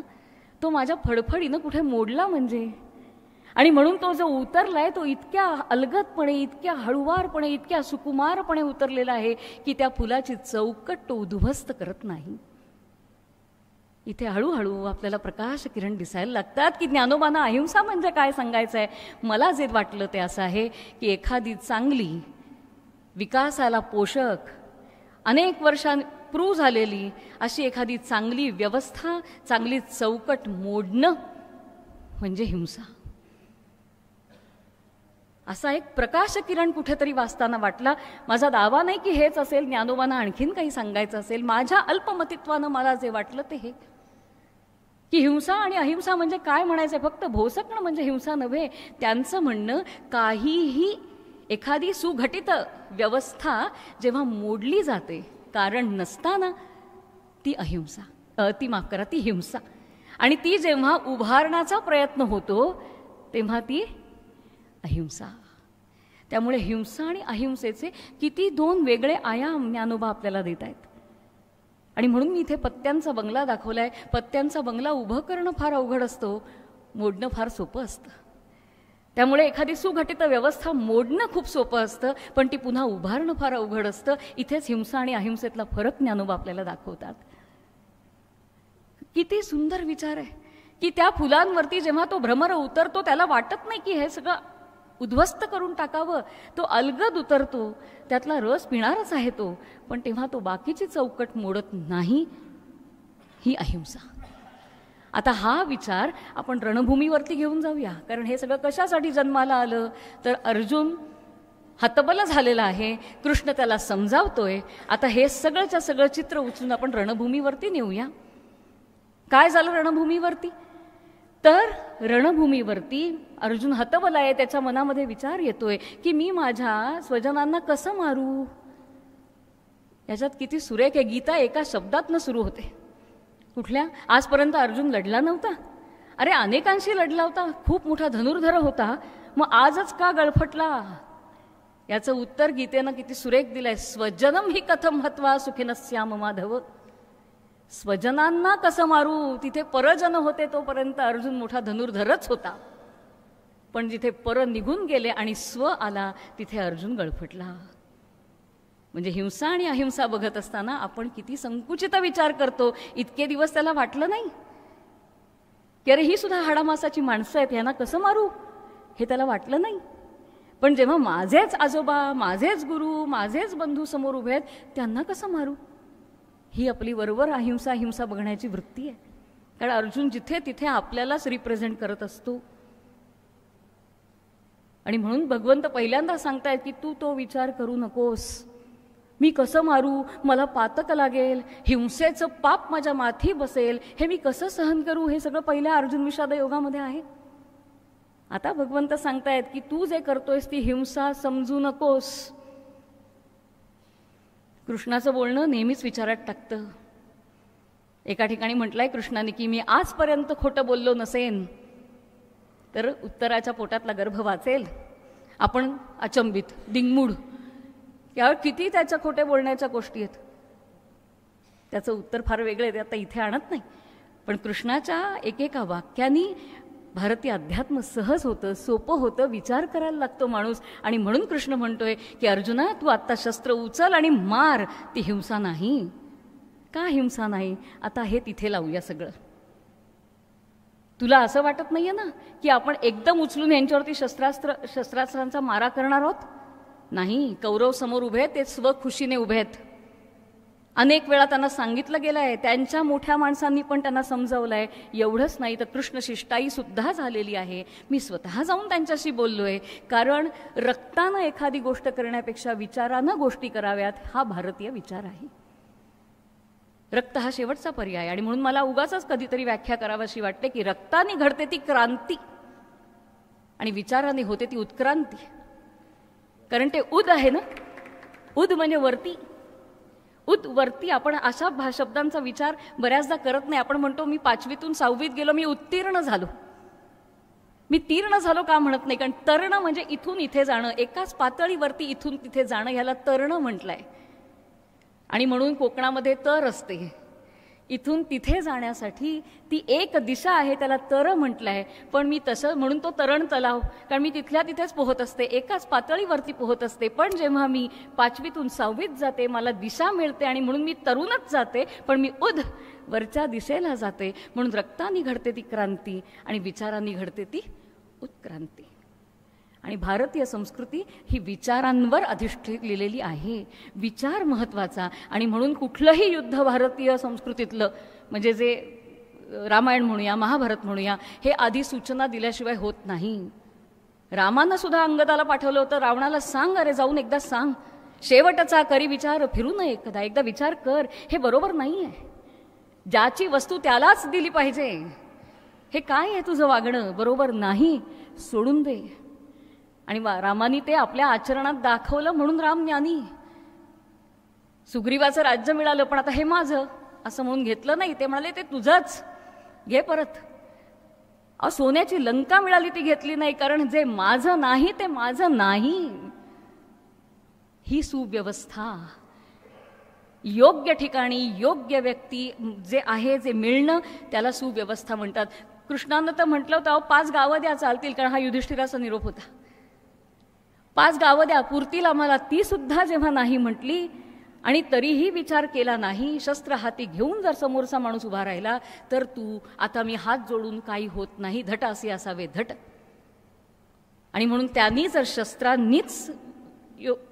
तो माझ्या फडफडीनं कुठे मोडला म्हणजे. आणि म्हणून तो जो उतरलाय तो इतक्या अलगदपणे, इतक्या हळुवारपणे, इतक्या सुकुमारपणे उतरलेला आहे की त्या फुलाची चौकट तो उद्ध्वस्त करत नाही. इथे हळूहळू आपल्याला प्रकाश किरण दिसायला लागतात की ज्ञानोबांना अहिंसा म्हणजे काय सांगायचं आहे. मला जे वाटलं ते असं आहे की एखादी चांगली, विकासाला पोषक, अनेक वर्षांपूर्वी झालेली अशी एखादी चांगली व्यवस्था, चांगली चौकट मोडणं म्हणजे हिंसा. असा एक प्रकाश किरण कुठेतरी वाचताना वाटला. माझा दावा नाही की हेच असेल, ज्ञानोबांना आणखीन काही सांगायचं असेल. माझ्या अल्पमतित्वानं मला जे वाटलं ते हे की हिंसा आणि अहिंसा म्हणजे काय म्हणायचं. फक्त भोसकणं म्हणजे हिंसा नव्हे. त्यांचं म्हणणं काहीही, एखादी सुघटित व्यवस्था जेव्हा मोडली जाते कारण नसताना, ती अहिंसा, ती हिंसा. आणि ती जेव्हा उभारण्याचा प्रयत्न होतो तेव्हा ती अहिंसा. त्यामुळे हिंसा आणि अहिंसेचे किती 2 वेगळे आयाम ज्ञानोबा आपल्याला देत आहेत. आणि म्हणून मी इथे पत्त्यांचा बंगला दाखवलाय. पत्त्यांचा बंगला उभं करणं फार अवघड असतो, मोडणं फार सोपं असतं. त्यामुळे एखादी सुघटित व्यवस्था मोडणं खूप सोपं असतं, पण ती पुन्हा उभारणं फार अवघड असतं. इथेच हिंसा आणि अहिंसेतला फरक ज्ञानोबा आपल्याला दाखवतात. किती सुंदर विचार आहे की त्या फुलांवरती जेव्हा तो भ्रमर उतरतो त्याला वाटत नाही की हे सगळं उद्ध्वस्त करून टाकावं. तो अलगद उतरतो, त्यातला रस पिणारच आहे तो, पण तेव्हा तो बाकीची चौकट मोडत नाही. ही अहिंसा. आता हा विचार आपण रणभूमीवरती घेऊन जाऊया, कारण हे सगळं कशासाठी जन्माला आलं तर अर्जुन हतबल झालेला आहे, कृष्ण त्याला समजावतोय. आता हे सगळंच्या सगळं चित्र उचलून आपण रणभूमीवरती नेऊया. काय झालं रणभूमीवरती तर रणभूमीवरती अर्जुन हतबल आहे, त्याच्या मनामध्ये विचार येतोय की मी माझ्या स्वजनांना कसं मारू. याच्यात किती सुरेख आहे. गीता एका शब्दातनं सुरू होते. कुठल्या? आजपर्यंत अर्जुन लढला नव्हता. अरे अनेकांशी लढला होता, खूप मोठा धनुर्धर होता, मग आजच का गळफटला. याचं उत्तर गीतेनं किती सुरेख दिलंय. स्वजनम ही कथम हत्वा सुखिनस्याम माधव. स्वजनांना कसं मारू. तिथे परजन होते तोपर्यंत अर्जुन मोठा धनुर्धरच होता, पण जिथे पर निघून गेले आणि स्व आला तिथे अर्जुन गळफटला. म्हणजे हिंसा आणि अहिंसा बघत असताना आपण किती संकुचित विचार करतो. इतके दिवस त्याला वाटलं नाही की अरे ही सुद्धा हाडामासाची माणसं आहेत, यांना कसं मारू, हे त्याला वाटलं नाही. पण जेव्हा माझेच आजोबा, माझेच गुरु, माझेच बंधू समोर उभे आहेत, त्यांना कसं मारू. ही आपली वरवर अहिंसा हिंसा बघण्याची वृत्ती आहे. कारण अर्जुन जिथे तिथे आपल्यालाच रिप्रेझेंट करत असतो. आणि म्हणून भगवंत पहिल्यांदा सांगतायत की तू तो विचार करू नकोस. मी कसं मारू, मला पातक लागेल, हिंसेचं पाप माझ्या माथी बसेल, हे मी कसं सहन करू. हे सगळं पहिल्या अर्जुन विषाद योगामध्ये आहे. आता भगवंत सांगतायत की तू जे करतोयस ती हिंसा समजू नकोस. कृष्णाचं बोलणं नेहमीच विचारात टाकतं. एका ठिकाणी म्हटलंय कृष्णाने की मी आजपर्यंत खोटं बोललो नसेन तर उत्तराच्या पोटातला गर्भ वाचेल. आपण अचंबित, दिंगमूढ, यावर किती त्याच्या खोटे बोलण्याच्या गोष्टी आहेत. त्याचं उत्तर फार वेगळं आहे, ते आता इथे आणत नाही. पण कृष्णाच्या एकेका वाक्यानी भारतीय अध्यात्म सहज होतं, सोपं होतं, विचार करायला लागतो माणूस. आणि म्हणून कृष्ण म्हणतोय की अर्जुना तू आत्ता शस्त्र उचल आणि मार. ती हिंसा नाही. का हिंसा नाही? आता हे तिथे लावूया सगळं. तुला असं वाटत नाहीये ना की आपण एकदम उचलून यांच्यावरती शस्त्रास्त्रांचा मारा करणार आहोत? नाही. कौरव समोर उभे आहेत, ते स्वखुशीने उभे आहेत. अनेक वेळा त्यांना सांगितलं गेलं आहे, त्यांच्या मोठ्या माणसांनी पण त्यांना समजवलंय. एवढंच नाही तर कृष्ण शिष्टाई सुद्धा झालेली आहे. मी स्वतः जाऊन त्यांच्याशी बोललोय. कारण रक्तानं एखादी गोष्ट करण्यापेक्षा विचारानं गोष्टी कराव्यात हा भारतीय विचार आहे. रक्त हा शेवटचा पर्याय. आणि म्हणून मला उगाचच कधीतरी व्याख्या करावीशी वाटते की रक्ताने घडते ती क्रांती आणि विचाराने होते ती उत्क्रांती. कारण ते उद आहे ना. उद म्हणजे वरती. उद वरती. आपण अशा शब्दांचा विचार बऱ्याचदा करत नाही. आपण म्हणतो मी 5वीतून 6वीत गेलो, मी उत्तीर्ण झालो. मी तीर्ण झालो का म्हणत नाही. कारण तरण म्हणजे इथून इथे जाणं, एकाच पातळीवरती इथून तिथे जाणं, ह्याला तरण म्हटलंय. आणि म्हणून कोकणामध्ये तर असते. इथून तिथे जाण्यासाठी ती एक दिशा आहे, त्याला तर म्हटलंय. पण मी तसं म्हणून तो तरण तलाव, कारण मी तिथल्या तिथेच पोहत असते, एकाच पातळीवरती पोहत असते. पण जेव्हा मी 5वीतून 6वीत जाते मला दिशा मिळते आणि म्हणून मी तरुणच जाते, पण मी उद वरच्या दिशेला जाते. म्हणून रक्तानी घडते ती क्रांती आणि विचारांनी घडते ती उत्क्रांती. आणि भारतीय संस्कृती ही विचारांवर अधिष्ठित लिहिलेली आहे. विचार महत्त्वाचा. आणि म्हणून कुठलंही युद्ध भारतीय संस्कृतीतलं, म्हणजे जे रामायण म्हणूया, महाभारत म्हणूया, हे आधी सूचना दिल्याशिवाय होत नाही. रामानं सुद्धा अंगदाला पाठवलं होतं, रावणाला सांग, अरे जाऊन एकदा सांग, शेवटचा करी विचार फिरू नये कदा, एकदा विचार कर. हे बरोबर नाही आहे. ज्याची वस्तू त्यालाच दिली पाहिजे. हे काय आहे तुझं वागणं? बरोबर नाही, सोडून दे. आणि रामानी ते आपल्या आचरणात दाखवलं. म्हणून राम ज्ञानी. सुग्रीवाचं राज्य मिळालं, पण आता हे माझं असं म्हणून घेतलं नाही. ते म्हणाले ते तुझंच, घे परत. सोन्याची लंका मिळाली, ती घेतली नाही. कारण जे माझं नाही ते माझं नाही. ही सुव्यवस्था. योग्य ठिकाणी योग्य व्यक्ती जे आहे, जे मिळणं, त्याला सुव्यवस्था म्हणतात. कृष्णानं तर म्हटलं होतं 5 गावं द्या चालतील, कारण हा युधिष्ठिराचा निरोप होता. 5 गावं द्या पुरतील आम्हाला, ती सुद्धा जेव्हा नाही म्हटली आणि तरीही विचार केला नाही, शस्त्र हाती घेऊन जर समोरचा माणूस उभा राहिला तर तू आता मी हात जोडून काही होत नाही, धट असे असावे धट. आणि म्हणून त्यांनी जर शस्त्रांनीच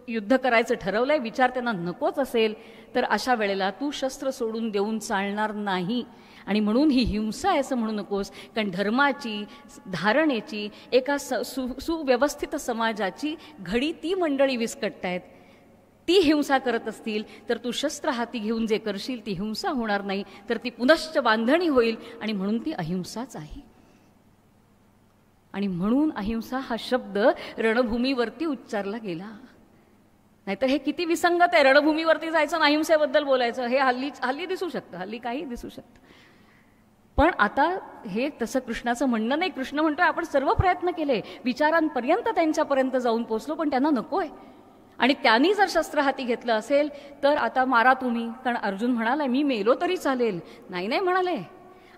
युद्ध करायचं ठरवलंय, विचार त्यांना नकोच असेल, तर अशा वेळेला तू शस्त्र सोडून देऊन चालणार नाही. आणि म्हणून ही हिंसा आहे असं म्हणू नकोस, कारण धर्माची, धारणेची, एका सुव्यवस्थित समाजाची घडी ती मंडळी विस्कटतायत. ती हिंसा करत असतील तर तू शस्त्र हाती घेऊन जे करशील ती हिंसा होणार नाही, तर ती पुनश्च बांधणी होईल, आणि म्हणून ती अहिंसाच आहे. आणि म्हणून अहिंसा हा शब्द रणभूमीवरती उच्चारला गेला. नाहीतर हे किती विसंगत आहे, रणभूमीवरती जायचं आणि अहिंसेबद्दल बोलायचं. हे हल्ली दिसू शकतं, हल्ली काही दिसू शकतं. पण आता हे तसं कृष्णाचं म्हणणं नाही. कृष्ण म्हणतोय आपण सर्व प्रयत्न केले, विचारांपर्यंत त्यांच्यापर्यंत जाऊन पोचलो, पण त्यांना नकोय. आणि त्यांनी जर शस्त्र हाती घेतलं असेल तर आता मारा तुम्ही, कारण अर्जुन म्हणालाय मी मेलो तरी चालेल. नाही नाही म्हणाले.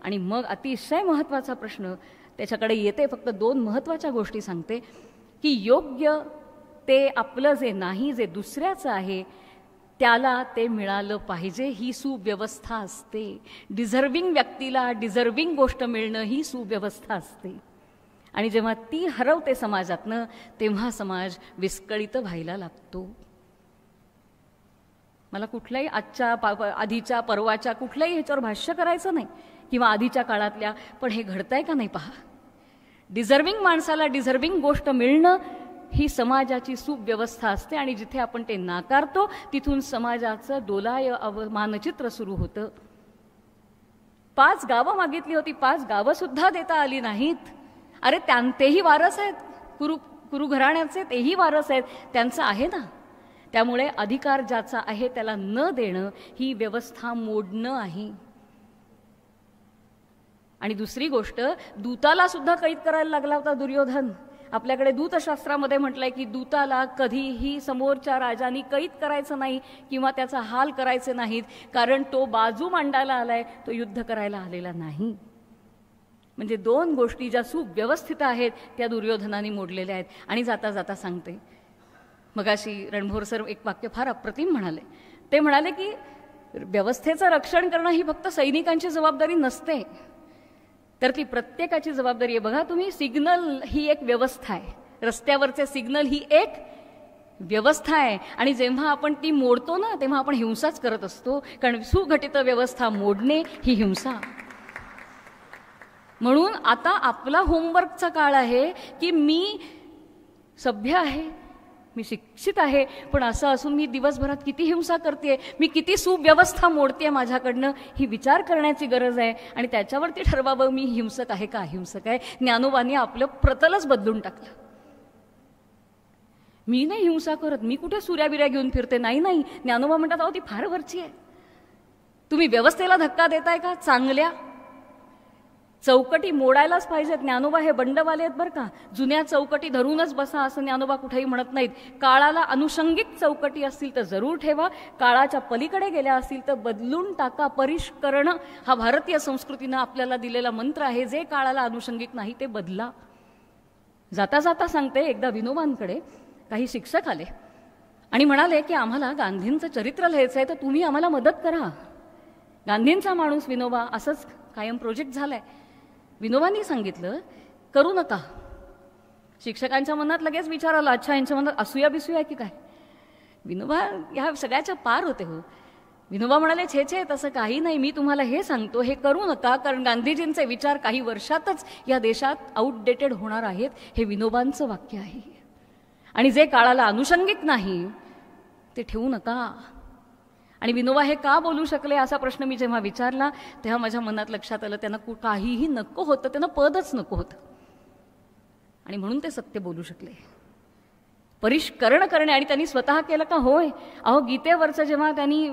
आणि मग अतिशय महत्त्वाचा प्रश्न त्याच्याकडे येते. फक्त 2 महत्त्वाच्या गोष्टी सांगते की योग्य ते आपलं जे नाही, जे दुसऱ्याचं आहे त्याला ते मिळालं पाहिजे, ही सुव्यवस्था असते. डिझर्विंग व्यक्तीला डिझर्विंग गोष्ट मिळणं ही सुव्यवस्था असते. आणि जेव्हा ती हरवते समाजातनं तेव्हा समाज विस्कळीत व्हायला लागतो. मला कुठल्याही आजच्या आधीच्या परवाच्या कुठल्याही ह्याच्यावर भाष्य करायचं नाही किंवा आधीच्या काळातल्या, पण हे घडतंय का नाही पहा. डिझर्विंग माणसाला डिझर्विंग गोष्ट मिळणं ही समाजाची सुव्यवस्था असते. आणि जिथे आपण ते नाकारतो तिथून समाजाचं दोलाय मानचित्र सुरू होतं. 5 गावं मागितली होती, 5 गावं सुद्धा देता आली नाहीत. अरे तेही वारस आहेत, कुरु घराण्याचे तेही वारस आहेत, त्यांचं आहे ना. त्यामुळे अधिकार ज्याचा आहे त्याला न देणं ही व्यवस्था मोडणं आहे. आणि दुसरी गोष्ट, दूताला सुद्धा कैद करायला लागला होता दुर्योधन. आपल्याकडे दूतशास्त्रामध्ये म्हटलंय की दूताला कधीही समोरच्या राजांनी कैद करायचं नाही किंवा त्याचा हाल करायचे नाहीत, कारण तो बाजू मांडायला आलाय, तो युद्ध करायला आलेला नाही. म्हणजे 2 गोष्टी ज्या सुव्यवस्थित आहेत त्या दुर्योधनाने मोडलेल्या आहेत. आणि जाता जाता सांगते, मगाशी रणभोर सर एक वाक्य फार अप्रतिम म्हणाले. ते म्हणाले की व्यवस्थेचं रक्षण करणं ही फक्त सैनिकांची जबाबदारी नसते, तर ती प्रत्येकाची जबाबदारी आहे. बघा तुम्ही, सिग्नल ही एक व्यवस्था आहे, रस्त्यावरचे सिग्नल ही एक व्यवस्था आहे. आणि जेव्हा आपण ती मोडतो ना तेव्हा आपण हिंसाच करत असतो, कारण सुघटित व्यवस्था मोडणे ही हिंसा. म्हणून आता आपला होमवर्कचा काळ आहे की मी सभ्य आहे, मी शिक्षित आहे, पण असं असून मी दिवसभरात किती हिंसा करते, मी किती सुव्यवस्था मोडते माझ्याकडनं, ही विचार करण्याची गरज आहे. आणि त्याच्यावरती ठरवावं मी हिंसक आहे का अहिंसक आहे. ज्ञानोबांनी आपलं प्रतलच बदलून टाकलं. मी नाही हिंसा करत, मी कुठे सूर्याबिऱ्या घेऊन फिरते, नाही नाही. ज्ञानोबा म्हणतात अहो ती फार वरची आहे. तुम्ही व्यवस्थेला धक्का देताय का. चांगल्या चौकटी मोडायलाच पाहिजेत. ज्ञानोबा हे बंडवाले आहेत बरं का. जुन्या चौकटी धरूनच बसा असं ज्ञानोबा कुठेही म्हणत नाहीत. काळाला अनुषंगिक चौकटी असतील तर जरूर ठेवा, काळाच्या पलीकडे गेल्या असतील तर बदलून टाका. परिष्करण हा भारतीय संस्कृतीनं आपल्याला दिलेला मंत्र आहे. जे काळाला अनुषंगिक नाही ते बदला. जाता जाता सांगते, एकदा विनोबांकडे काही शिक्षक आले आणि म्हणाले की आम्हाला गांधींचं चरित्र लिहायचं आहे, तर तुम्ही आम्हाला मदत करा. गांधींचा माणूस विनोबा असंच कायम प्रोजेक्ट झालाय. विनोबांनी सांगितलं करू नका. शिक्षकांच्या मनात लगेच विचार आला, अच्छा यांच्या मनात असूया बिसूया की काय. विनोबा ह्या सगळ्याच्या पार होते हो. विनोबा म्हणाले छे छे तसं काही नाही, मी तुम्हाला हे सांगतो हे करू नका, कारण गांधीजींचे विचार काही वर्षातच या देशात आउटडेटेड होणार आहेत. हे विनोबांचं वाक्य आहे. आणि जे काळाला अनुषंगिक नाही ते ठेवू नका. आणि विनोबा हे का बोलू शकले असा प्रश्न मी जेव्हा विचारला तेव्हा माझ्या मनात लक्षात आलं त्यांना काहीही नको होतं, त्यांना पदच नको होतं. आणि म्हणून ते सत्य बोलू शकले. परिष्करण करणे. आणि त्यांनी स्वतः केलं का. होय, अहो गीतेवरचं जेव्हा त्यांनी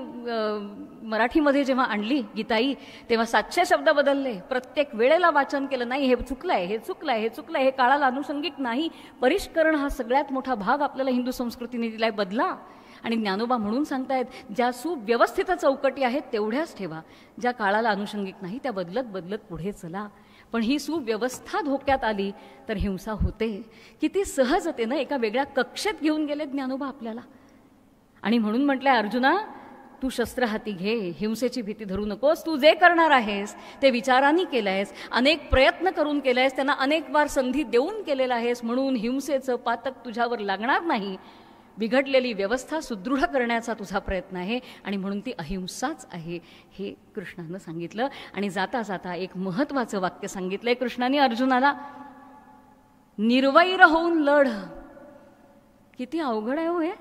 मराठीमध्ये जेव्हा आणली गीताई तेव्हा 700 शब्द बदलले. प्रत्येक वेळेला वाचन केलं. नाही हे चुकलंय, हे चुकलंय, हे चुकलंय, हे काळाला अनुषंगिक नाही. परिष्करण हा सगळ्यात मोठा भाग आपल्याला हिंदू संस्कृतीने दिलाय, बदला. आणि ज्ञानोबा म्हणून सांगतायत ज्या सुव्यवस्थित चौकटी आहेत तेवढ्याच ठेवा, ज्या काळाला अनुषंगिक नाही त्या बदलत बदलत पुढे चला. पण ही सुव्यवस्था धोक्यात आली तर हिंसा होते. किती सहजतेनं एका वेगळ्या कक्षेत घेऊन गेले ज्ञानोबा आपल्याला. आणि म्हणून म्हटलंय, अर्जुना तू शस्त्र हाती घे, हिंसेची भीती धरू नकोस. तू जे करणार आहेस ते विचारांनी केलं आहेस, अनेक प्रयत्न करून केलं आहेस, त्यांना अनेक वार संधी देऊन केलेलं आहेस, म्हणून हिंसेचं पातक तुझ्यावर लागणार नाही. बिघडलेली व्यवस्था सुदृढ करण्याचा तुझा प्रयत्न आहे आणि म्हणून ती अहिंसाच आहे, हे कृष्णानं सांगितलं. आणि जाता जाता एक महत्त्वाचं वाक्य सांगितलंय कृष्णाने अर्जुनाला, निर्वैर होऊन लढ. किती अवघड आहे हो हे.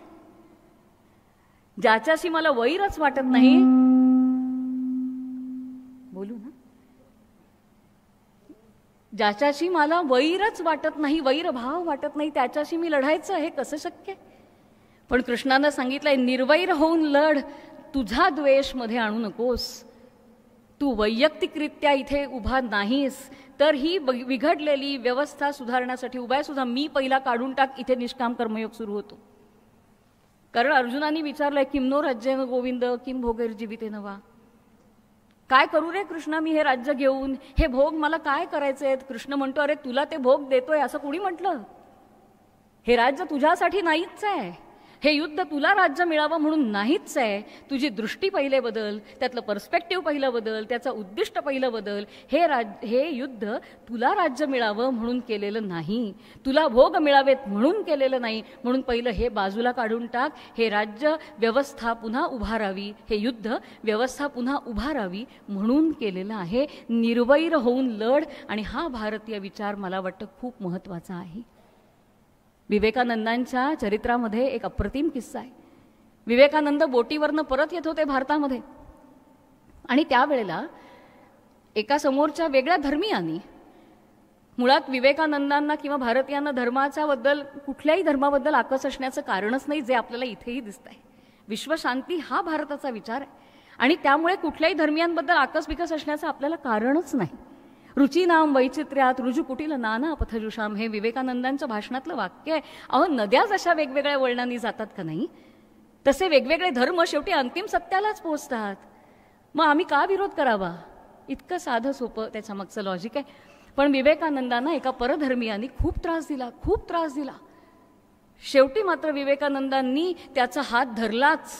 ज्याच्याशी मला वैरच वाटत नाही, बोलू ना, ज्याच्याशी मला वैरच वाटत नाही, वैरभाव वाटत नाही, त्याच्याशी मी लढायचं, हे कसं शक्य आहे? पण कृष्णानं सांगितलंय, निर्वैर होऊन लढ. तुझा द्वेष मध्ये आणू नकोस. तू वैयक्तिकरित्या इथे उभा नाहीस, तर ही बिघडलेली व्यवस्था सुधारण्यासाठी उभा आहे सुद्धा. मी पहिला काढून टाक, इथे निष्काम कर्मयोग सुरू होतो. कारण अर्जुनाने विचारलंय, किम नो राज्येन गोविंद किम भोगैर जीवितेन वा. काय करू रे कृष्णा मी हे राज्य घेऊन, हे भोग मला काय करायचे? कृष्ण म्हणतो, अरे तुला ते भोग देतोय असं कोणी म्हटलं? हे राज्य तुझ्यासाठी नाहीच आहे, हे युद्ध तुला राज्य मिळावं म्हणून नाहीच आहे. तुझी दृष्टी पहिले बदल, त्यातलं पर्स्पेक्टिव्ह पहिलं बदल, त्याचं उद्दिष्ट पहिलं बदल. हे युद्ध तुला राज्य मिळावं म्हणून केलेलं नाही, तुला भोग मिळावेत म्हणून केलेलं नाही. म्हणून पहिलं हे बाजूला काढून टाक. हे राज्य व्यवस्था पुन्हा उभारावी, हे युद्ध व्यवस्था पुन्हा उभारावी म्हणून केलेलं आहे. निर्वैर होऊन लढ. आणि हा भारतीय विचार मला वाटतं खूप महत्त्वाचा आहे. विवेकानंदांच्या चरित्रामध्ये एक अप्रतिम किस्सा आहे. विवेकानंद बोटीवरनं परत येत होते भारतामध्ये आणि त्यावेळेला एका समोरच्या वेगळ्या धर्मीयांनी, मुळात विवेकानंदांना किंवा भारतीयांना धर्माच्या बद्दल, कुठल्याही धर्माबद्दल आकस असण्याचं कारणच नाही, जे आपल्याला इथेही दिसत आहे. विश्वशांती हा भारताचा विचार आहे आणि त्यामुळे कुठल्याही धर्मियांबद्दल आकस बिकस असण्याचं आपल्याला कारणच नाही. रुचिनाम वैचित्र्यात रुजुकुटील नाना पथजुषाम, हे विवेकानंदांच्या भाषणातलं वाक्य आहे. अहो, नद्या जशा वेगवेगळ्या वळणांनी जातात का नाही, तसे वेगवेगळे धर्म शेवटी अंतिम सत्यालाच पोहोचतात. मग आम्ही का विरोध करावा? इतकं साधं सोपं त्याच्या मागचं लॉजिक आहे. पण विवेकानंदांना एका परधर्मीयांनी खूप त्रास दिला. शेवटी मात्र विवेकानंदांनी त्याचा हात धरलाच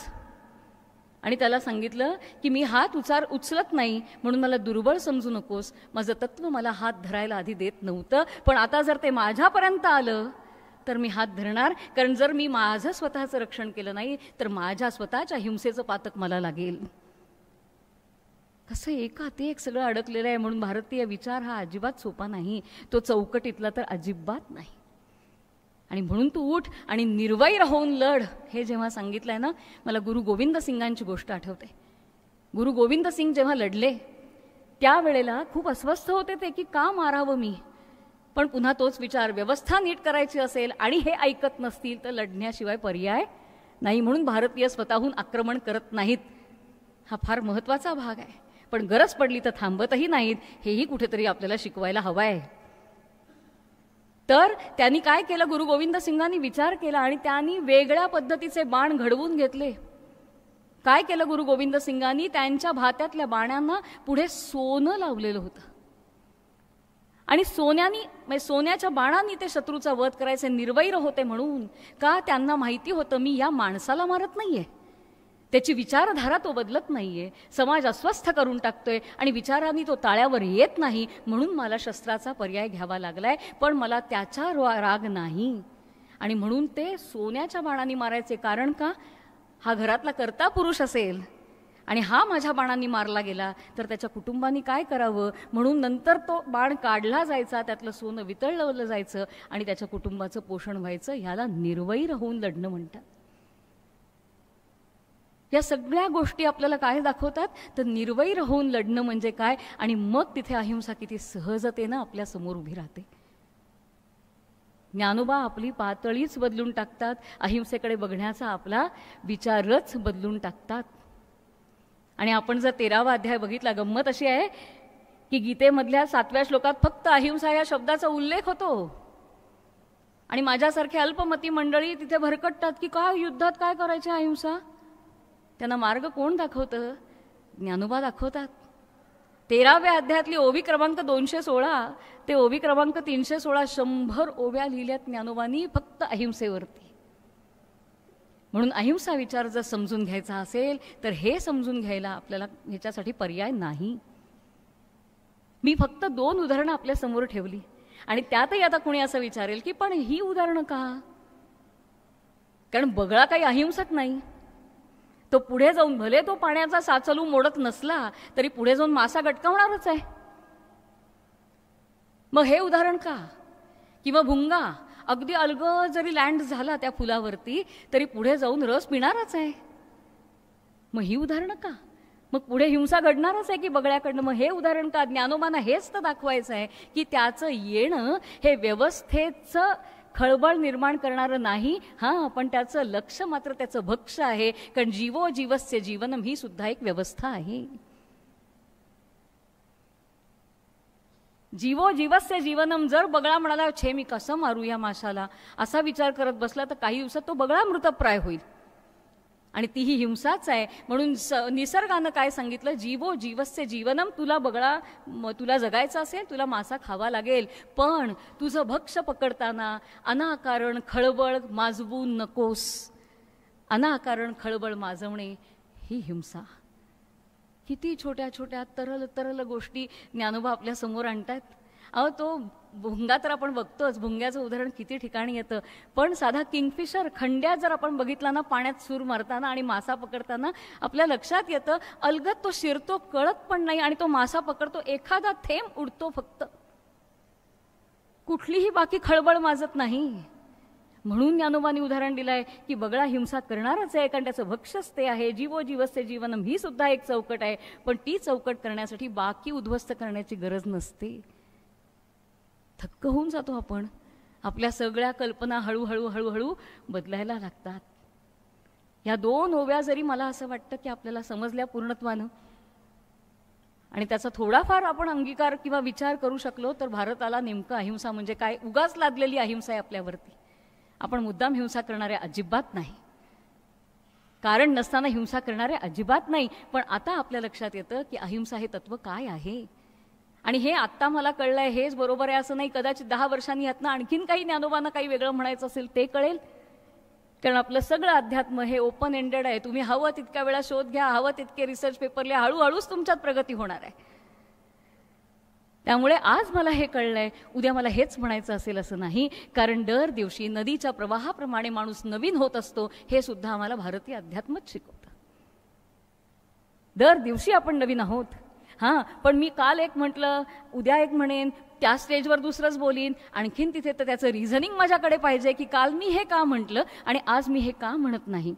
आणि त्याला सांगितलं की मी हात उचलत नाही म्हणून मला दुर्बळ समजू नकोस. माझं तत्व मला हात धरायला आधी देत नव्हतं, पण आता जर ते माझ्यापर्यंत आलं तर मी हात धरणार. कारण जर मी माझं स्वतःचं रक्षण केलं नाही तर माझ्या स्वतःच्या हिंसेचं पातक मला लागेल. कसं एकात एक सगळं अडकलेलं आहे. म्हणून भारतीय विचार हा अजिबात सोपा नाही, तो चौकटीतला तर अजिबात नाही. आणि म्हणून तू उठ आणि निर्वैर होऊन लढ, हे जेव्हा सांगितलंय ना, मला गुरु गोविंद सिंगांची गोष्ट आठवते. गुरु गोविंद सिंग जेव्हा लढले त्यावेळेला खूप अस्वस्थ होते ते, की का मारावं मी. पण पुन्हा तोच विचार, व्यवस्था नीट करायची असेल आणि हे ऐकत नसतील तर लढण्याशिवाय पर्याय नाही. म्हणून भारतीय स्वतःहून आक्रमण करत नाहीत. हा फार महत्त्वाचा भाग आहे. पण गरज पडली तर थांबतही नाहीत, हेही कुठेतरी आपल्याला शिकवायला हवं आहे. तर त्यांनी काय केलं, गुरु गोविंद सिंगांनी विचार केला आणि त्यांनी वेगळ्या पद्धतीचे बाण घडवून घेतले. काय केलं गुरु गोविंद सिंगांनी, त्यांच्या भात्यातल्या बाणांना पुढे सोनं लावलेलं होतं आणि सोन्याच्या बाणांनी ते शत्रूचा वध करायचे. निर्वैर होते म्हणून. का? त्यांना माहिती होतं मी या माणसाला मारत नाहीये, त्याची विचारधारा तो बदलत नाहीये, समाज अस्वस्थ करून टाकतोय आणि विचारांनी तो ताळ्यावर येत नाही, म्हणून मला शस्त्राचा पर्याय घ्यावा लागलाय. पण मला त्याचा राग नाही आणि म्हणून ते सोन्याच्या बाणांनी मारायचे. कारण का? हा घरातला कर्ता पुरुष असेल आणि हा माझ्या बाणांनी मारला गेला तर त्याच्या कुटुंबानी काय करावं. म्हणून नंतर तो बाण काढला जायचा, त्यातलं सोनं वितळलं जायचं आणि त्याच्या कुटुंबाचं पोषण व्हायचं. ह्याला निर्वैर होऊन लढणं म्हणतात. या सगळ्या गोष्टी आपल्याला काय दाखवतात तर निर्वैर होऊन लढणं म्हणजे काय. आणि मग तिथे अहिंसा किती सहजतेनं आपल्या समोर उभी राहते. ज्ञानोबा आपली पातळीच बदलून टाकतात, अहिंसेकडे बघण्याचा आपला विचारच बदलून टाकतात. आणि आपण जर 13वा अध्याय बघितला, गंमत अशी आहे की गीतेमधल्या 7व्या श्लोकात फक्त अहिंसा या शब्दाचा उल्लेख होतो आणि माझ्यासारखे अल्पमती मंडळी तिथे भरकटतात की काय युद्धात काय करायचे अहिंसा. त्यांना मार्ग कोण दाखवतं? ज्ञानोबा दाखवतात. 13व्या अध्यायातली ओवी क्रमांक 216 ते ओवी क्रमांक 316 100 ओव्या लिहिल्यात ज्ञानोबांनी फक्त अहिंसेवरती. म्हणून अहिंसा विचार जर समजून घ्यायचा असेल तर हे समजून घ्यायला आपल्याला ह्याच्यासाठी पर्याय नाही. मी फक्त 2 उदाहरणं आपल्या समोर ठेवली आणि त्यातही आता कोणी असं विचारेल की पण ही उदाहरणं का? कारण बगळा काही अहिंसक नाही. तो पुढे जाऊन भले तो पाण्याचा साचलू मोडत नसला तरी पुढे जाऊन मासा गटकावणारच आहे. मग हे उदाहरण का? किंवा भुंगा अगदी अलगद जरी लँड झाला त्या फुलावरती तरी पुढे जाऊन रस पिणारच आहे. मग ही उदाहरणं का? मग पुढे हिंसा घडणारच आहे की बगळ्याकडनं. मग हे उदाहरण का? ज्ञानोबांना हेच तर दाखवायचं आहे की त्याचं येणं हे व्यवस्थेचं खळबळ निर्माण करणारं नाही. हां, पण त्याचं लक्ष मात्र त्याचं भक्ष आहे. कारण जीवो जीवस्य जीवनम ही सुद्धा एक व्यवस्था आहे. जीवो जीवस्य जीवनम. जर बगळा म्हणाला छे मी कसं मारू या माशाला असा विचार करत बसला तर काही दिवसात तो बगळा मृतप्राय होईल आणि तीही हिंसाच आहे. म्हणून निसर्गानं काय सांगितलं? जीवो जीवस्य जीवनम. तुला बगळा, तुला जगायचं असेल, तुला मासा खावा लागेल, पण तुझं भक्ष पकडताना अनाकारण खळबळ माजवू नकोस. अनाकारण खळबळ माजवणे ही हिंसा. किती छोट्या छोट्या तरल तरल गोष्टी ज्ञानोबा आपल्या समोर आणतात. अहो, तो भुंगा तर आपण बघतोच, भुंग्याचं उदाहरण किती ठिकाणी येतं. पण साधा किंगफिशर खंड्या जर आपण बघितला ना पाण्यात सूर मारताना आणि मासा पकडताना आपल्या लक्षात येतं अलगद तो शिरतो, कळत पण नाही आणि तो मासा पकडतो, एखादा थेंब उडतो फक्त, कुठलीही बाकी खळबळ माजत नाही. म्हणून ज्ञानोबांनी उदाहरण दिलंय की बगळा हिंसा करणारच आहे कारण त्याचं भक्षच ते आहे. जीवो जीवस्य जीवनम ही सुद्धा एक चौकट आहे, पण ती चौकट करण्यासाठी बाकी उद्ध्वस्त करण्याची गरज नसते. थक्क होऊन जातो आपण. आपल्या सगळ्या कल्पना हळूहळू हळूहळू बदलायला लागतात. या 2 ओव्या जरी मला असं वाटतं की आपल्याला समजल्या पूर्णत्वानं आणि त्याचा थोडाफार आपण अंगीकार किंवा विचार करू शकलो तर भारताला नेमकं अहिंसा म्हणजे काय, उगाच लादलेली अहिंसा आहे आपल्यावरती. आपण मुद्दाम हिंसा करणारे अजिबात नाही, कारण नसताना हिंसा करणारे अजिबात नाही. पण आता आपल्या लक्षात येतं की अहिंसा हे तत्व काय आहे. आणि हे आत्ता मला कळलंय हेच बरोबर आहे असं नाही. कदाचित 10 वर्षांनी यातनं आणखीन काही ज्ञानोबांना काही वेगळं म्हणायचं असेल ते कळेल. कारण आपलं सगळं अध्यात्म हे ओपन एंडेड आहे. तुम्ही हवं तितक्या वेळा शोध घ्या, हवं तितके रिसर्च पेपर लिहा, हळूहळूच तुमच्यात प्रगती होणार आहे. त्यामुळे आज मला हे कळलंय, उद्या मला हेच म्हणायचं असेल असं नाही. कारण दर दिवशी नदीच्या प्रवाहाप्रमाणे माणूस नवीन होत असतो हे सुद्धा आम्हाला भारतीय अध्यात्मच शिकवतं. दर दिवशी आपण नवीन आहोत. हां, पण मी काल एक म्हटलं, उद्या एक म्हणेन, त्या स्टेजवर दुसरंच बोलीन, आणखीन तिथे तर त्याचं रिझनिंग माझ्याकडे पाहिजे की काल मी हे का म्हटलं आणि आज मी हे का म्हणत नाही.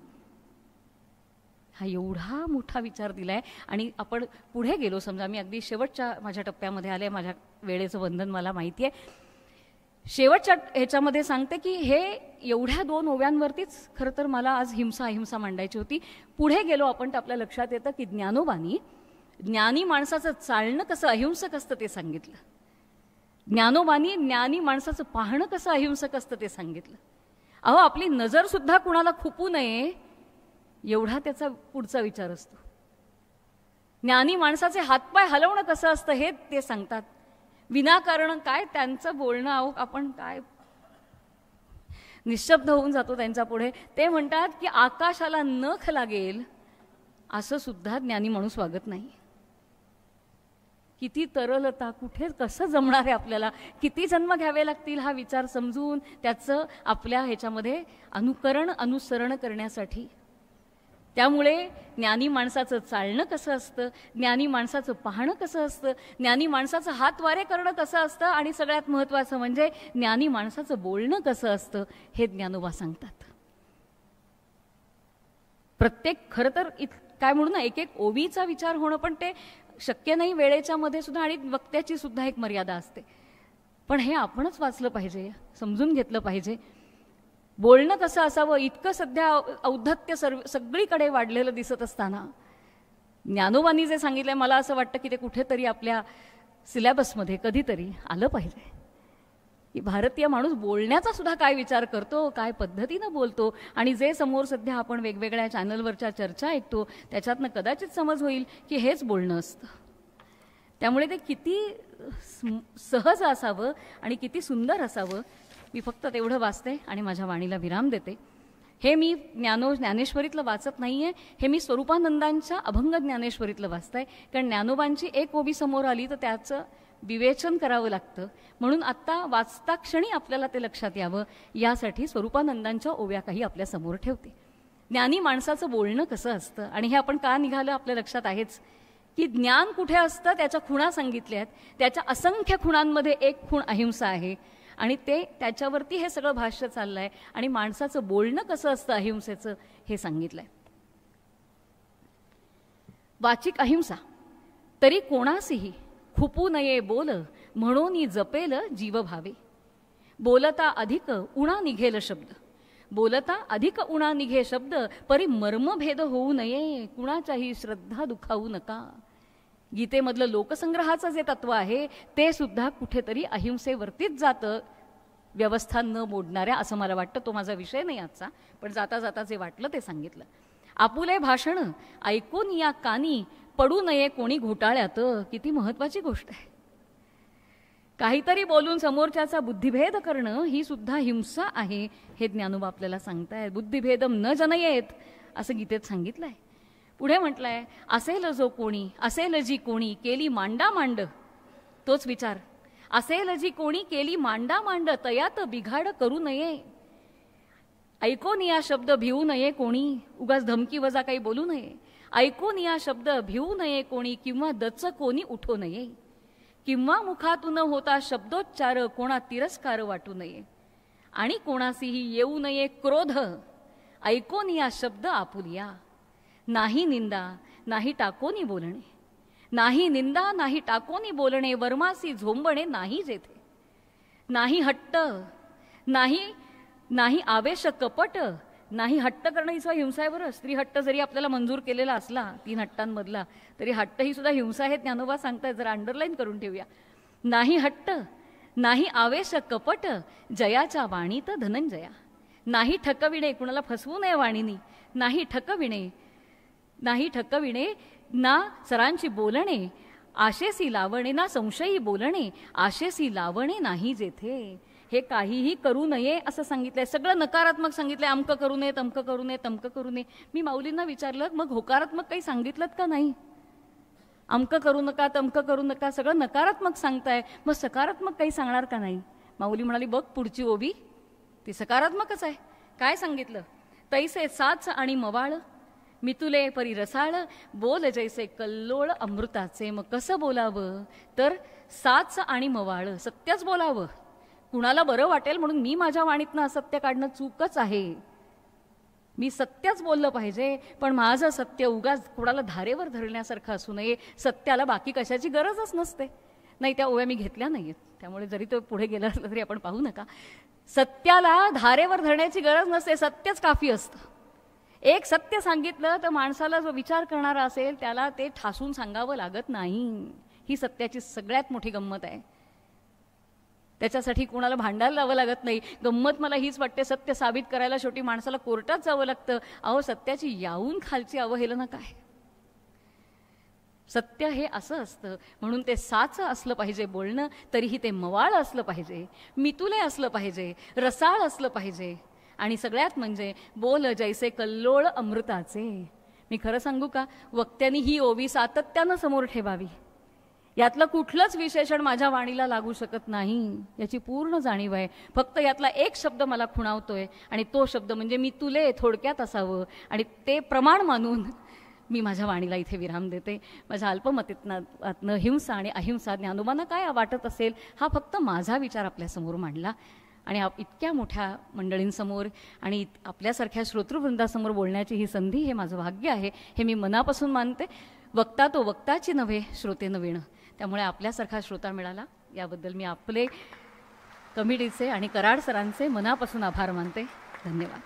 हा एवढा मोठा विचार दिलाय. आणि आपण पुढे गेलो, समजा मी अगदी शेवटच्या माझ्या टप्प्यामध्ये आले, माझ्या वेळेचं बंधन मला माहिती आहे. शेवटच्या ह्याच्यामध्ये सांगते की हे एवढ्या 2 ओव्यांवरतीच खरं तर मला आज हिंसा अहिंसा मांडायची होती. पुढे गेलो आपण तर आपल्या लक्षात येतं की ज्ञानोबांनी ज्ञानी माणसाचं चालणं कसं अहिंसक असतं ते सांगितलं. ज्ञानोबांनी ज्ञानी माणसाचं पाहणं कसं अहिंसक असतं ते सांगितलं. अहो, आपली नजर सुद्धा कुणाला खुपू नये एवढा त्याचा पुढचा विचार असतो. ज्ञानी माणसाचे हातपाय हलवणं कसं असतं हे ते सांगतात. विनाकारण काय त्यांचं बोलणं, अहो आपण काय निशब्द होऊन जातो त्यांच्या पुढे. ते म्हणतात की आकाशाला नख लागेल असं सुद्धा ज्ञानी माणूस वागत नाही. किती तरलता, कुठे कसं जमणार आहे आपल्याला, किती जन्म घ्यावे लागतील हा विचार समजून त्याचं आपल्या ह्याच्यामध्ये अनुकरण अनुसरण करण्यासाठी. त्यामुळे ज्ञानी माणसाचं चालणं कसं असतं, ज्ञानी माणसाचं पाहणं कसं असतं, ज्ञानी माणसाचं हातवारे करणं कसं असतं आणि सगळ्यात महत्त्वाचं म्हणजे ज्ञानी माणसाचं बोलणं कसं असतं हे ज्ञानोबा सांगतात. प्रत्येक खरं तर काय म्हणू ना, एक एक ओवीचा विचार होणं पण ते शक्य नाही वेळेच्या मध्ये सुद्धा, आणि वक्त्याची सुद्धा एक मर्यादा असते. पण हे आपणच वाचलं पाहिजे, समजून घेतलं पाहिजे. बोलणं कसं असावं इतकं सध्या औद्धत्य सगळीकडे वाढलेलं दिसत असताना ज्ञानोबांनी जे सांगितलंय मला असं वाटतं की ते कुठेतरी आपल्या सिलेबसमध्ये कधीतरी आलं पाहिजे की भारतीय माणूस बोलण्याचा सुद्धा काय विचार करतो, काय पद्धतीनं बोलतो. आणि जे समोर सध्या आपण वेगवेगळ्या चॅनलवरच्या चर्चा ऐकतो त्याच्यातनं कदाचित समज होईल की हेच बोलणं असतं. त्यामुळे ते किती सहज असावं आणि किती सुंदर असावं. मी फक्त तेवढं वाचते आणि माझ्या वाणीला विराम देते. हे मी ज्ञानेश्वरीतलं वाचत नाही आहे, हे मी स्वरूपानंदांच्या अभंग ज्ञानेश्वरीतलं वाचत आहे. कारण ज्ञानोबांची एक ओवी समोर आली तर त्याचं विवेचन करावं लागतं. म्हणून आत्ता वाचता क्षणी आपल्याला ते लक्षात यावं यासाठी स्वरूपानंदांच्या ओव्या काही आपल्यासमोर ठेवते. ज्ञानी माणसाचं बोलणं कसं असतं आणि हे आपण का निघालं आपल्या लक्षात आहेच की ज्ञान कुठे असतं त्याच्या खुणा सांगितल्या आहेत. त्याच्या असंख्य खुणांमध्ये एक खूण अहिंसा आहे आणि ते त्याच्यावरती हे सगळं भाष्य चाललं आहे. आणि माणसाचं बोलणं कसं असतं अहिंसेचं हे सांगितलं आहे. वाचिक अहिंसा तरी कोणासीही खुपू नये बोल म्हणून जपेल जीव भावे. बोलता अधिक उणा निघेल शब्द, बोलता अधिक उणा निघे शब्द, परी मर्मभेद होऊ नये कुणाच्याही श्रद्धा दुखावू नका. गीतेमधलं लोकसंग्रहाचं जे तत्व आहे ते सुद्धा कुठेतरी अहिंसेवरतीच जातं, व्यवस्था न मोडणाऱ्या, असं मला वाटतं. तो माझा विषय नाही आजचा, पण जाता जाता जे वाटलं ते सांगितलं. आपुले भाषण ऐकून या कानी पडू नये कोणी घोटाळ्यात. किती महत्वाची गोष्ट आहे. काहीतरी बोलून समोरच्याचा बुद्धिभेद करणं ही सुद्धा हिंसा आहे हे ज्ञानोबा आपल्याला सांगतायत. बुद्धिभेदम न जनयेत असं गीतेत सांगितलंय. पुढे म्हटलंय असेल जो कोणी, असेल जी कोणी केली मांडा मांड, तोच विचार, असेल जी कोणी केली मांडा मांड तयात बिघाड करू नये. ऐकून या शब्द भिवू नये कोणी, उगाच धमकी वजा काही बोलू नये. ऐकून या शब्द भिवू नये कोणी किंवा दच कोणी उठू नये. किंवा मुखातून होता शब्दोच्चार कोणा तिरस्कार वाटू नये. आणि कोणासीही येऊ नये क्रोध, ऐकून या शब्द आपुलिया. नाही निंदा नाही टाकोनी बोलणे, नाही निंदा नाही टाकोनी बोलणे, वर्मासी झोंबणे नाही जेथे. नाही हट्ट नाही नाही आवेश कपट, नाही हट्ट करणं ही सुद्धा हिंसा आहे बरं. स्त्री हट्ट जरी आपल्याला मंजूर केलेला असला 3 हट्टांमधला तरी हट्ट ही सुद्धा हिंसा आहे. ज्ञानोबा सांगतायत, जरा अंडरलाईन करून ठेवूया. नाही हट्ट नाही आवेश कपट, जयाच्या वाणीत धनंजया. नाही ठकविणे, कुणाला फसवू नये वाणीनी. नाही ठकविणे नाही ठकविणे ना सरांची बोलणे, आशेसी लावणे ना संशयी बोलणे, आशेसी लावणे नाही जेथे. हे काहीही करू नये असं सांगितलंय. सगळं नकारात्मक सांगितलंय. अमकं करू नये, तमकं करू नये, तमकं करू नये. मी माऊलींना विचारलं मग होकारात्मक काही सांगितलं का नाही? अमकं करू नका, तमकं करू नका, सगळं नकारात्मक सांगताय, मग सकारात्मक काही सांगणार का नाही? माऊली म्हणाली बघ पुढची ओबी ती सकारात्मकच आहे. काय सांगितलं? तैसे साच आणि मवाळ मितुले परी रसाळ, बोल जैसे कल्लोळ अमृताचे. मग कसं बोलावं तर साच आणि मवाळ, सत्यच बोलावं. कुणाला बरं वाटेल म्हणून मी माझ्या वाणीतनं असत्य काढणं चूकच आहे. मी सत्यच बोललं पाहिजे, पण माझं सत्य उगाच कुणाला धारेवर धरण्यासारखं असू नये. सत्याला बाकी कशाची गरजच नसते. नाही, त्या ओव्या मी घेतल्या नाहीयेत, त्यामुळे जरी तो पुढे गेला असला तरी आपण पाहू नका. सत्याला धारेवर धरण्याची गरज नसते, सत्यच काफी असतं. एक सत्य सांगितलं तर माणसाला जो विचार करणारा असेल त्याला ते ठासून सांगावं लागत नाही. ही सत्याची सगळ्यात मोठी गंमत आहे. त्याच्यासाठी कुणाला भांडायला लावं लागत नाही. गंमत मला हीच वाटते, सत्य साबित करायला शेवटी माणसाला कोर्टात जावं लागतं. अहो सत्याची याहून खालची अवहेलना काय? सत्य हे असं असतं म्हणून ते साच असलं पाहिजे बोलणं, तरीही ते मवाळ असलं पाहिजे, मितुले असलं पाहिजे, रसाळ असलं पाहिजे. आणि सगळ्यात म्हणजे बोल जैसे कल्लोळ अमृताचे. मी खरं सांगू का, वक्त्यांनी ही ओवी सातत्यानं समोर ठेवावी. यातलं कुठलंच विशेषण माझ्या वाणीला लागू शकत नाही याची पूर्ण जाणीव आहे. फक्त यातला एक शब्द मला खुणावतोय आणि तो शब्द म्हणजे मी तुले थोडक्यात असावं, आणि ते प्रमाण मानून मी माझ्या वाणीला इथे विराम देते. माझ्या अल्पमतीतनं हिंसा आणि अहिंसा ज्ञानोबांना काय वाटत असेल हा फक्त माझा विचार आपल्यासमोर मांडला. आणि इतक्या मोठ्या मंडळींसमोर आणि आपल्यासारख्या श्रोतृवृंदासमोर बोलण्याची ही संधी, हे माझं भाग्य आहे, हे मी मनापासून मानते. वक्ता तो वक्ताची नव्हे, श्रोतेनं वेणं. त्यामुळे आपल्यासारखा श्रोता मिळाला याबद्दल मी आपले कमिटीचे आणि कराड सरांचे मनापासून आभार मानते. धन्यवाद.